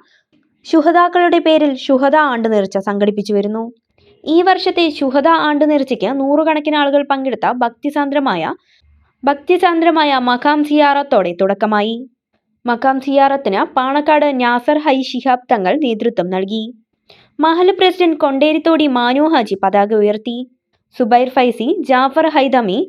Speaker 2: ശുഹദാക്കളുടെ പേരിൽ ശുഹദ ആണ്ട് നേർച്ച സംഘടിപ്പിച്ചു വരുന്നു. ഈ വർഷത്തെ ശുഹദ ആണ്ട് നേർച്ചയ്ക്ക് 100 കണക്കിന് ആളുകൾ പങ്കെടുത്ത ഭക്തിസാന്ദ്രമായ മഖാം സിയാറത്തോടെ തുടക്കമായി. മഖാം സിയാറത്തിന് പാണക്കാട് നാസർ ഹൈ ശിഹാബ് തങ്ങൾ നേതൃത്വം നൽകി. മഹല്ല് പ്രസിഡന്റ് കൊണ്ടേരിത്തോടി മാനു ഹാജി പതാക ഉയർത്തി. Zubair Faizy, Jafar Haidami,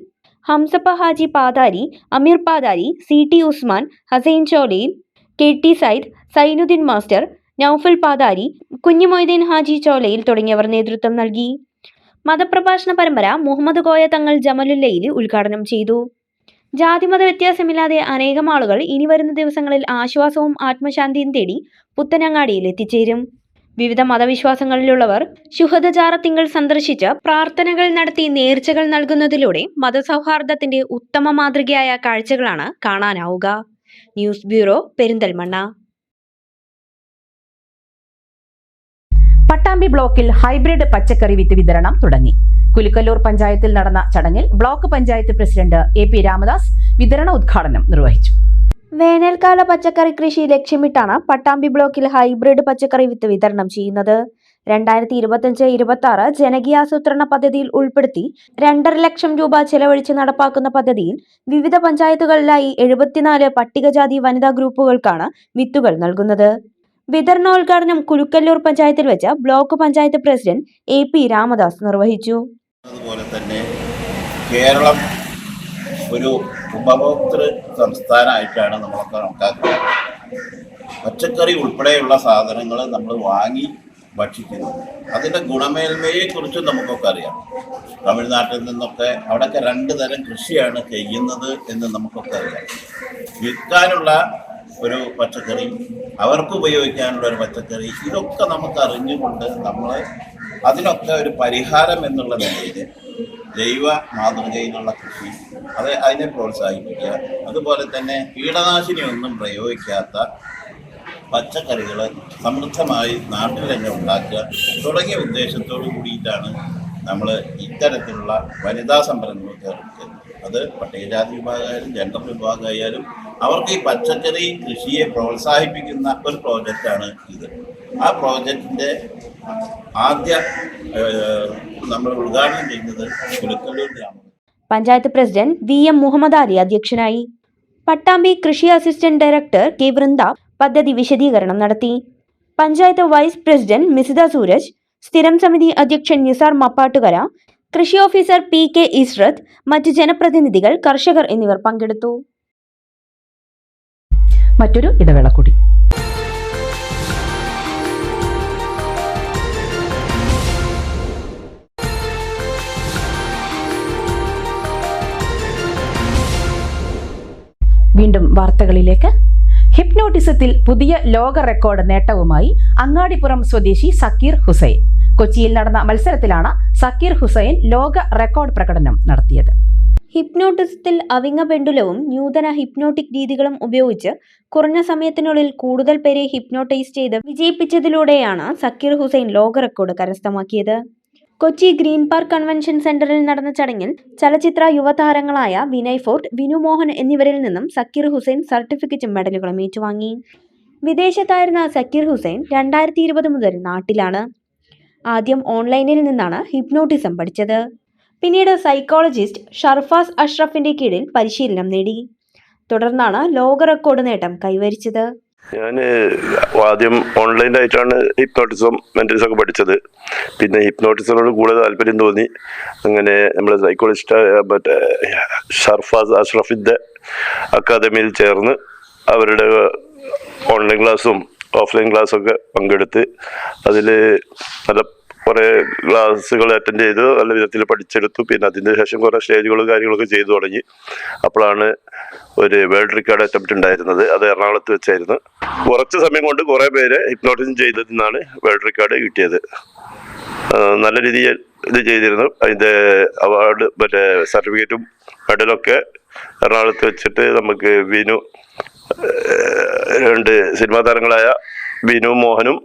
Speaker 2: Hamsappa Haji Pathari, Ameer Pathari, CT Usman, Hussain Cholayil, KT Said, Zainuddin master, Noufal Pathari, Kunhu Moideen Haji ചോലയിൽ തുടങ്ങിയവർ നേതൃത്വം നൽകി. മതപ്രഭാഷണ പരമ്പര മുഹമ്മദ് കോയ തങ്ങൾ ജമലുല്ലയിൽ ഉദ്ഘാടനം ചെയ്തു. ജാതിമത വ്യത്യാസമില്ലാതെ അനേകം ആളുകൾ ഇനി വരുന്ന ദിവസങ്ങളിൽ ആശ്വാസവും ആത്മശാന്തിയും തേടി പുത്തനങ്ങാടിയിൽ എത്തിച്ചേരും. വിവിധ മതവിശ്വാസങ്ങളിലുള്ളവർ ശുഹദജാറ തിങ്കൾ സന്ദർശിച്ച് പ്രാർത്ഥനകൾ നടത്തി നേർച്ചകൾ നൽകുന്നതിലൂടെ മതസൗഹാർദ്ദത്തിന്റെ ഉത്തമ മാതൃകയായ കാഴ്ചകളാണ് കാണാനാവുക. News bureau, Perinthalmanna.
Speaker 1: പട്ടാമ്പി ബ്ലോക്കിൽ ഹൈബ്രിഡ് പച്ചക്കറി വിത്ത് വിതരണം തുടങ്ങി. കുലുക്കല്ലൂർ പഞ്ചായത്തിൽ നടന്ന ചടങ്ങിൽ block panchayat president AP Ramadas വിതരണ ഉദ്ഘാടനം നിർവഹിച്ചു.
Speaker 2: വേനൽക്കാല പച്ചക്കറി കൃഷി ലക്ഷ്യമിട്ടാണ് പട്ടാമ്പി ബ്ലോക്കിൽ ഹൈബ്രിഡ് പച്ചക്കറി വിത്ത് വിതരണം ചെയ്യുന്നത്. 2025-26 ജനകീയാസൂത്രണ പദ്ധതിയിൽ ഉൾപ്പെടുത്തി 2.5 ലക്ഷം രൂപ ചെലവഴിച്ച് നടപ്പാക്കുന്ന പദ്ധതിയിൽ വിവിധ പഞ്ചായത്തുകളിലായി 74 പട്ടികജാതി വനിതാ ഗ്രൂപ്പുകൾക്കാണ് വിത്തുകൾ നൽകുന്നത്. വിതരണോദ്ഘാടനം കുലുക്കല്ലൂർ പഞ്ചായത്തിൽ വെച്ച് block panchayat president AP Ramadas നിർവഹിച്ചു.
Speaker 11: അതുപോലെ തന്നെ കേരളം ഒരു ഉപഭോക്തൃ സംസ്ഥാനമായിട്ടാണ് നമ്മളൊക്കെ കണക്കാക്കുന്നത്. പച്ചക്കറി ഉൾപ്പെടെയുള്ള സാധനങ്ങൾ നമ്മൾ വാങ്ങി ഭക്ഷിക്കുന്നു. അതിൻ്റെ ഗുണമേന്മയെക്കുറിച്ചും നമുക്കൊക്കെ അറിയാം. തമിഴ്നാട്ടിൽ നിന്നൊക്കെ അവിടെയൊക്കെ 2 തരം കൃഷിയാണ് ചെയ്യുന്നത് എന്ന് നമുക്കൊക്കെ അറിയാം. വിൽക്കാനുള്ള ഒരു പച്ചക്കറി, അവർക്ക് ഉപയോഗിക്കാനുള്ള ഒരു പച്ചക്കറി, ഇതൊക്കെ നമുക്ക് അറിഞ്ഞുകൊണ്ട് നമ്മൾ അതിനൊക്കെ ഒരു പരിഹാരം എന്നുള്ള നിലയിൽ ജൈവ മാതൃകയിലുള്ള കൃഷി അതിനെ പ്രോത്സാഹിപ്പിക്കുക. അതുപോലെ തന്നെ കീടനാശിനിയൊന്നും പ്രയോഗിക്കാത്ത പച്ചക്കറികൾ സമൃദ്ധമായി നാട്ടിൽ തന്നെ ഉണ്ടാക്കുക തുടങ്ങിയ ഉദ്ദേശത്തോടു കൂടിയിട്ടാണ് നമ്മൾ ഇത്തരത്തിലുള്ള വനിതാ സംരംഭങ്ങൾ ചേർക്കുന്നത്. അത് പട്ടികജാതി വിഭാഗമായാലും ജെൻഡർ വിഭാഗമായാലും അവർക്ക് ഈ പച്ചക്കറി കൃഷിയെ പ്രോത്സാഹിപ്പിക്കുന്ന ഒരു പ്രോജക്റ്റാണ് ഇത്. ആ പ്രോജക്റ്റിൻ്റെ ആദ്യ നമ്മൾ ഉദ്ഘാടനം ചെയ്യുന്നത് കുലുക്കല്ലൂർ ഗ്രാമം
Speaker 2: പഞ്ചായത്ത് പ്രസിഡന്റ് VM മുഹമ്മദ് അലി അധ്യക്ഷനായി. പട്ടാമ്പി കൃഷി അസിസ്റ്റന്റ് ഡയറക്ടർ K വൃന്ദ പദ്ധതി വിശദീകരണം നടത്തി. പഞ്ചായത്ത് വൈസ് പ്രസിഡന്റ് മിസിത സൂരജ്, സ്ഥിരം സമിതി അധ്യക്ഷൻ നിസാർ മപ്പാട്ടുകര, കൃഷി ഓഫീസർ PK ഇസ്രത്ത്, മറ്റ് ജനപ്രതിനിധികൾ, കർഷകർ എന്നിവർ പങ്കെടുത്തു.
Speaker 1: മറ്റൊരു ഇടവേള കൂടി. വീണ്ടും വാർത്തകളിലേക്ക്. ഹിപ്നോട്ടിസത്തിൽ പുതിയ ലോക റെക്കോർഡ് നേട്ടവുമായി അങ്ങാടിപ്പുറം സ്വദേശി സക്കീർ ഹുസൈൻ. കൊച്ചിയിൽ നടന്ന മത്സരത്തിലാണ് സക്കീർ ഹുസൈൻ ലോക റെക്കോർഡ് പ്രകടനം നടത്തിയത്.
Speaker 2: ഹിപ്നോട്ടിസത്തിൽ അവിങ്ങ പെൻഡുലവും നൂതന ഹിപ്നോട്ടിക് രീതികളും ഉപയോഗിച്ച് കുറഞ്ഞ സമയത്തിനുള്ളിൽ കൂടുതൽ പേരെ ഹിപ്നോട്ടൈസ് ചെയ്ത് വിജയിപ്പിച്ചതിലൂടെയാണ് സക്കീർ ഹുസൈൻ ലോക റെക്കോർഡ് കരസ്ഥമാക്കിയത്. കൊച്ചി ഗ്രീൻ പാർക്ക് കൺവെൻഷൻ സെന്ററിൽ നടന്ന ചടങ്ങിൽ ചലച്ചിത്ര യുവതാരങ്ങളായ വിനയ് ഫോർട്ട്, വിനു മോഹൻ എന്നിവരിൽ നിന്നും സക്കീർ ഹുസൈൻ സർട്ടിഫിക്കറ്റും മെഡലുകളും ഏറ്റുവാങ്ങി. വിദേശത്തായിരുന്ന സക്കീർ ഹുസൈൻ 2020 മുതൽ നാട്ടിലാണ്. ആദ്യം ഓൺലൈനിൽ നിന്നാണ് ഹിപ്നോട്ടിസം പഠിച്ചത്. പിന്നീട് സൈക്കോളജിസ്റ്റ് ഷർഫാസ് അഷ്റഫിന്റെ കീഴിൽ പരിശീലനം നേടി. തുടർന്നാണ് ലോക റെക്കോർഡ് നേട്ടം കൈവരിച്ചത്.
Speaker 12: ഞാൻ ആദ്യം ഓൺലൈനായിട്ടാണ് ഹിപ്നോട്ടിസം മെന്റലിസം ഒക്കെ പഠിച്ചത്. പിന്നെ ഹിപ്നോട്ടിസത്തിനോട് കൂടുതൽ താല്പര്യം തോന്നി. അങ്ങനെ നമ്മൾ സൈക്കോളജിസ്റ്റ് മറ്റേ ഷർഫാസ് അഷ്റഫിന്റെ അക്കാദമിയിൽ ചേർന്ന് അവരുടെ ഓൺലൈൻ ക്ലാസ്സും ഓഫ്ലൈൻ ക്ലാസ്സൊക്കെ പങ്കെടുത്ത് അതിൽ നല്ല കുറേ ക്ലാസ്സുകൾ അറ്റൻഡ് ചെയ്ത് നല്ല വിധത്തിൽ പഠിച്ചെടുത്തു. പിന്നെ അതിന് ശേഷം കുറേ സ്റ്റേജുകളും കാര്യങ്ങളൊക്കെ ചെയ്തു തുടങ്ങി. അപ്പോഴാണ് ഒരു വേൾഡ് റെക്കോർഡ് അറ്റംപ്റ്റ് ഉണ്ടായിരുന്നത്. അത് എറണാകുളത്ത് വെച്ചായിരുന്നു. കുറച്ച് സമയം കൊണ്ട് കുറേ പേരെ ഹിപ്നോട്ടിസം ചെയ്തതിൽ നിന്നാണ് വേൾഡ് റെക്കോർഡ് കിട്ടിയത്. നല്ല രീതിയിൽ ഇത് ചെയ്തിരുന്നു. അതിൻ്റെ അവാർഡ് മറ്റേ സർട്ടിഫിക്കറ്റും മെഡലൊക്കെ എറണാകുളത്ത് വെച്ചിട്ട് നമുക്ക് വിനു, 2 സിനിമാ താരങ്ങളായ വിനു മോഹനും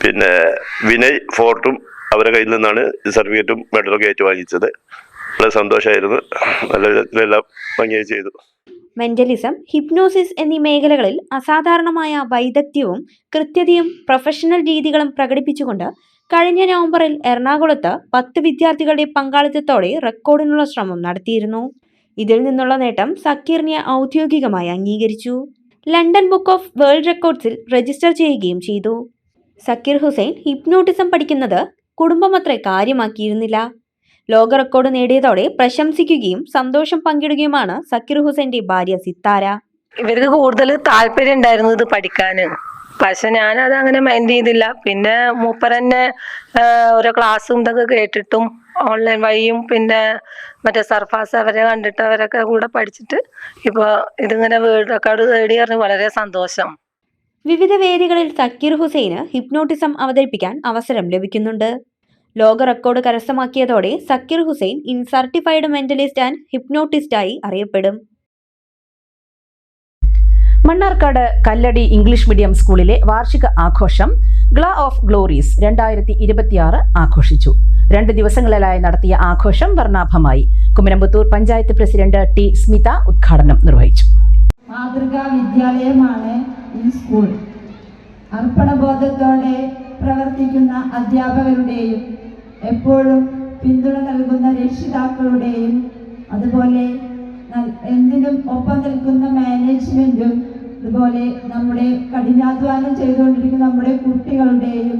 Speaker 12: പിന്നെ വിനയ് ഫോർട്ടും അവരുടെ കയ്യിൽ നിന്നാണ് സർട്ടിഫിക്കറ്റും മെഡലൊക്കെ ഏറ്റുവാങ്ങിച്ചത്. വളരെ സന്തോഷമായിരുന്നു. നല്ല വിധത്തിലെല്ലാം ഭംഗിയായി ചെയ്തു.
Speaker 2: മെന്റലിസം, ഹിപ്നോസിസ് എന്നീ മേഖലകളിൽ അസാധാരണമായ വൈദഗ്ധ്യവും കൃത്യതയും പ്രൊഫഷണൽ രീതികളും പ്രകടിപ്പിച്ചുകൊണ്ട് കഴിഞ്ഞ നവംബറിൽ എറണാകുളത്ത് 10 വിദ്യാർത്ഥികളുടെ പങ്കാളിത്തത്തോടെ റെക്കോർഡിനുള്ള ശ്രമം നടത്തിയിരുന്നു. ഇതിൽ നിന്നുള്ള നേട്ടം സക്കീറിനെ ഔദ്യോഗികമായി അംഗീകരിച്ചു. ലണ്ടൻ ബുക്ക് ഓഫ് വേൾഡ് റെക്കോർഡ്സിൽ രജിസ്റ്റർ ചെയ്യുകയും ചെയ്തു. സക്കീർ ഹുസൈൻ ഹിപ്നോട്ടിസം പഠിക്കുന്നത് കുടുംബമത്രേ കാര്യമാക്കിയിരുന്നില്ല. ലോക റെക്കോർഡ് നേടിയതോടെ പ്രശംസിക്കുകയും സന്തോഷം പങ്കിടുകയുമാണ് സക്കീർ ഹുസൈന്റെ ഭാര്യ സിത്താര.
Speaker 13: ഇവർക്ക് കൂടുതൽ താല്പര്യം ഉണ്ടായിരുന്നു ഇത് പഠിക്കാന്. പക്ഷെ ഞാനത് അങ്ങനെ മൈൻഡ് ചെയ്തില്ല. പിന്നെ മൂപ്പരെന്നെ ഓരോ ക്ലാസ്സും ഇതൊക്കെ കേട്ടിട്ടും ഓൺലൈൻ വഴിയും പിന്നെ മറ്റേ സർഫാസ് അവരെ കണ്ടിട്ട് അവരൊക്കെ കൂടെ പഠിച്ചിട്ട് ഇപ്പോൾ ഇതിങ്ങനെ വേൾഡ് റെക്കോർഡ് നേടി പറഞ്ഞ് വളരെ സന്തോഷം.
Speaker 2: വിവിധ വേദികളിൽ സക്കീർ ഹുസൈന് ഹിപ്നോട്ടിസം അവതരിപ്പിക്കാൻ അവസരം ലഭിക്കുന്നുണ്ട്. ലോക റെക്കോർഡ് കരസ്ഥമാക്കിയതോടെ Zakir Hussain certified mentalist and ഹിപ്നോട്ടിസ്റ്റായി അറിയപ്പെടും.
Speaker 1: മണ്ണാർക്കാട് കല്ലടി ഇംഗ്ലീഷ് മീഡിയം സ്കൂളിലെ വാർഷിക ആഘോഷം ഗ്ലാ ഓഫ് ഗ്ലോറീസ് 2026 ആഘോഷിച്ചു. 2 ദിവസങ്ങളിലായി നടത്തിയ ആഘോഷം വർണ്ണാഭമായി. കുമരമ്പത്തൂർ പഞ്ചായത്ത് പ്രസിഡന്റ് ടി സ്മിത ഉദ്ഘാടനം നിർവഹിച്ചു.
Speaker 14: മാതൃകാ വിദ്യാലയമാണ് ഈ സ്കൂൾ. അർപ്പണബോധത്തോടെ പ്രവർത്തിക്കുന്ന അധ്യാപകരുടെയും എപ്പോഴും പിന്തുണ നൽകുന്ന രക്ഷിതാക്കളുടെയും അതുപോലെ എന്തിനും ഒപ്പം നിൽക്കുന്ന മാനേജ്മെന്റും അതുപോലെ നമ്മുടെ കഠിനാധ്വാനം ചെയ്തുകൊണ്ടിരിക്കുന്ന നമ്മുടെ കുട്ടികളുടെയും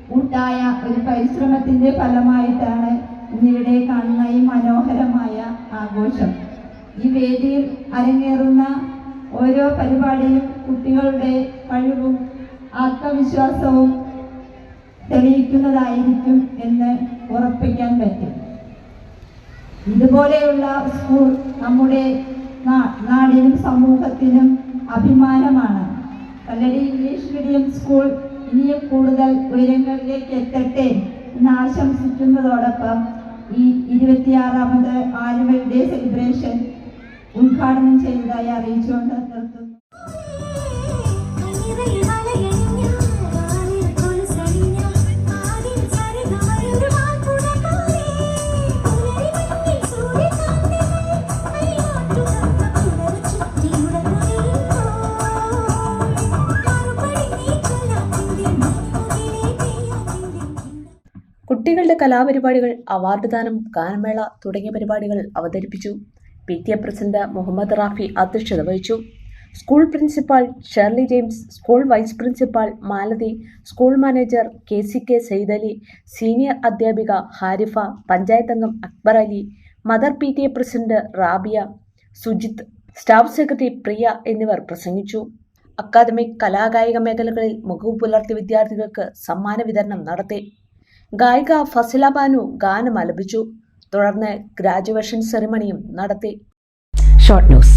Speaker 14: കൂട്ടായ ഒരു പരിശ്രമത്തിന്റെ ഫലമായിട്ടാണ് ഇന്നിവിടെ കാണുന്ന ഈ മനോഹരമായ ആഘോഷം. ഈ വേദിയിൽ അരങ്ങേറുന്ന ഓരോ പരിപാടിയും കുട്ടികളുടെ കഴിവും ആത്മവിശ്വാസവും തെളിയിക്കുന്നതായിരിക്കും എന്ന് ഉറപ്പിക്കാൻ പറ്റും. ഇതുപോലെയുള്ള സ്കൂൾ നമ്മുടെ നാടിനും സമൂഹത്തിനും അഭിമാനമാണ്. കല്ലടി ഇംഗ്ലീഷ് മീഡിയം സ്കൂൾ ഇനിയും കൂടുതൽ ഉയരങ്ങളിലേക്ക് എത്തട്ടെ എന്ന് ആശംസിക്കുന്നതോടൊപ്പം ഈ 26ാമത് ആനുവൽ ഡേ സെലിബ്രേഷൻ ഉദ്ഘാടനം ചെയ്തതായി അറിയിച്ചുകൊണ്ട് നിർത്തുന്നു.
Speaker 5: കുട്ടികളുടെ കലാപരിപാടികൾ, അവാർഡ് ദാനം, ഗാനമേള തുടങ്ങിയ പരിപാടികൾ അവതരിപ്പിച്ചു. PTA പ്രസിഡന്റ് മുഹമ്മദ് റാഫി അധ്യക്ഷത വഹിച്ചു. School principal Shirley James, school vice principal Malathi, school manager KCK Saidali, senior അധ്യാപിക ഹാരിഫ, പഞ്ചായത്ത് അംഗം Akbar Ali, mother PTA president Rabiya, Sujith, staff secretary Priya എന്നിവർ പ്രസംഗിച്ചു. അക്കാദമിക്, കലാകായിക മേഖലകളിൽ മികവ് പുലർത്തിയ വിദ്യാർത്ഥികൾക്ക് സമ്മാന വിതരണം നടത്തി. ഗായിക ഫസില ബാനു ഗാനം ആലപിച്ചു. തുടർന്ന് ഗ്രാജുവേഷൻ സെറിമണിയും നടത്തി.
Speaker 1: Short news.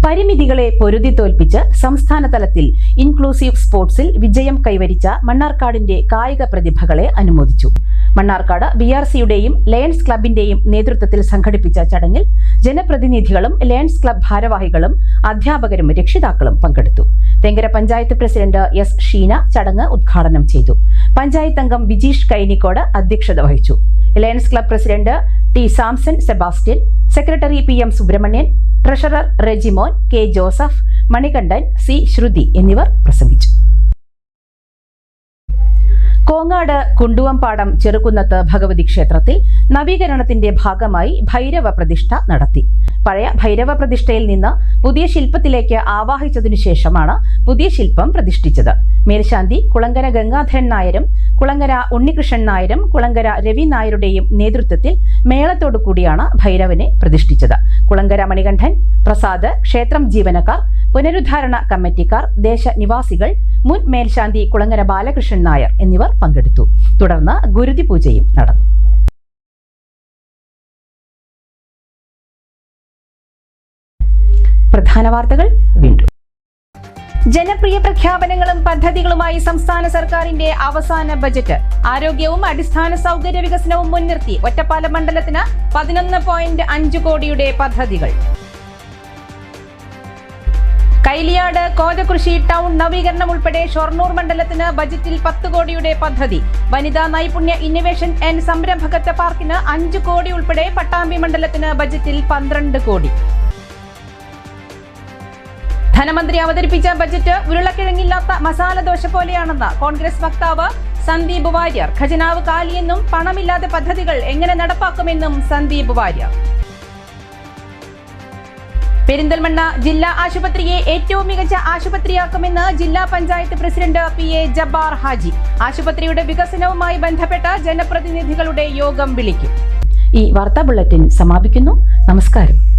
Speaker 1: പരിമിതികളെ പൊരുതി തോൽപ്പിച്ച് സംസ്ഥാന തലത്തിൽ ഇൻക്ലൂസീവ് സ്പോർട്സിൽ വിജയം കൈവരിച്ച മണ്ണാർക്കാടിന്റെ കായിക പ്രതിഭകളെ അനുമോദിച്ചു. മണ്ണാർക്കാട് BRCയുടെയും ലയൺസ് ക്ലബിന്റെയും നേതൃത്വത്തിൽ സംഘടിപ്പിച്ച ചടങ്ങിൽ ജനപ്രതിനിധികളും ലയൺസ് ക്ലബ് ഭാരവാഹികളും അധ്യാപകരും രക്ഷിതാക്കളും പങ്കെടുത്തു. Thenkara panchayat president S. ഷീന ചടങ്ങ് ഉദ്ഘാടനം ചെയ്തു. പഞ്ചായത്ത് അംഗം ബിജീഷ് കൈനിക്കോട് അധ്യക്ഷത വഹിച്ചു. Lions club president T. Samson Sebastian, secretary PM Subramanian, treasurer Rejimon, K. Joseph, Manikandan, C. Shruthi എന്നിവർ പ്രസംഗിച്ചു. കോങ്ങാട് കുണ്ടുവംപാടം ചെറുകുന്നത്ത് ഭഗവതി ക്ഷേത്രത്തിൽ നവീകരണത്തിന്റെ ഭാഗമായി ഭൈരവ പ്രതിഷ്ഠ നടത്തി. പഴയ ഭൈരവ പ്രതിഷ്ഠയിൽ നിന്ന് പുതിയ ശില്പത്തിലേക്ക് ആവാഹിച്ചതിനു ശേഷമാണ് പുതിയ ശില്പം പ്രതിഷ്ഠിച്ചത്. മേൽശാന്തി കുളങ്കര ഗംഗാധരൻ നായരും കുളങ്കര ഉണ്ണികൃഷ്ണൻ നായരും കുളങ്കര രവി നായരുടെയും നേതൃത്വത്തിൽ മേളത്തോടു കൂടിയാണ് ഭൈരവനെ പ്രതിഷ്ഠിച്ചത്. കുളങ്കര മണികണ്ഠൻ, പ്രസാദ്, ക്ഷേത്രം ജീവനക്കാർ, പുനരുദ്ധാരണ കമ്മിറ്റിക്കാർ, ദേശനിവാസികൾ, മുൻ മേൽശാന്തി കുളങ്ങര ബാലകൃഷ്ണൻ നായർ എന്നിവർ പങ്കെടുത്തു. തുടർന്ന് ഗുരുതി പൂജയും നടന്നു. പ്രധാന വാർത്തകൾ വീണ്ടും. ജനപ്രിയ പ്രഖ്യാപനങ്ങളും പദ്ധതികളുമായി സംസ്ഥാന സർക്കാരിന്റെ അവസാന ബജറ്റ്. ആരോഗ്യവും അടിസ്ഥാന സൗകര്യ വികസനവും മുൻനിർത്തി ഒറ്റപ്പാലം മണ്ഡലത്തിന് 11.5 കോടിയുടെ പദ്ധതികൾ. കൈലിയാട് കോതകൃഷി ടൗൺ നവീകരണം ഉൾപ്പെടെ ഷൊർണൂർ മണ്ഡലത്തിന് ബജറ്റിൽ 10 കോടിയുടെ പദ്ധതി. വനിതാ നൈപുണ്യ ഇന്നൊവേഷൻ ആൻഡ് സംരംഭകത്വ പാർക്കിന് 5 കോടി ഉൾപ്പെടെ പട്ടാമ്പി മണ്ഡലത്തിന് ബജറ്റിൽ 12 കോടി. ധനമന്ത്രി അവതരിപ്പിച്ച ബജറ്റ് ഉരുളക്കിഴങ്ങില്ലാത്ത മസാല ദോശ പോലെയാണെന്ന് കോൺഗ്രസ് വക്താവ് സന്ദീപ് വാര്യർ. ഖജനാവ് കാലിയെന്നും പണമില്ലാതെ പദ്ധതികൾ എങ്ങനെ നടപ്പാക്കുമെന്നും സന്ദീപ് വാര്യർ. പെരിന്തൽമണ്ണ ജില്ലാ ആശുപത്രിയെ ഏറ്റവും മികച്ച ആശുപത്രിയാക്കുമെന്ന് ജില്ലാ പഞ്ചായത്ത് പ്രസിഡന്റ് PA ജബ്ബാർ ഹാജി. ആശുപത്രിയുടെ വികസനവുമായി ബന്ധപ്പെട്ട ജനപ്രതിനിധികളുടെ യോഗം വിളിക്കും. ഈ വാർത്താ ബുള്ളറ്റിൻ സമാപിക്കുന്നു. നമസ്കാരം.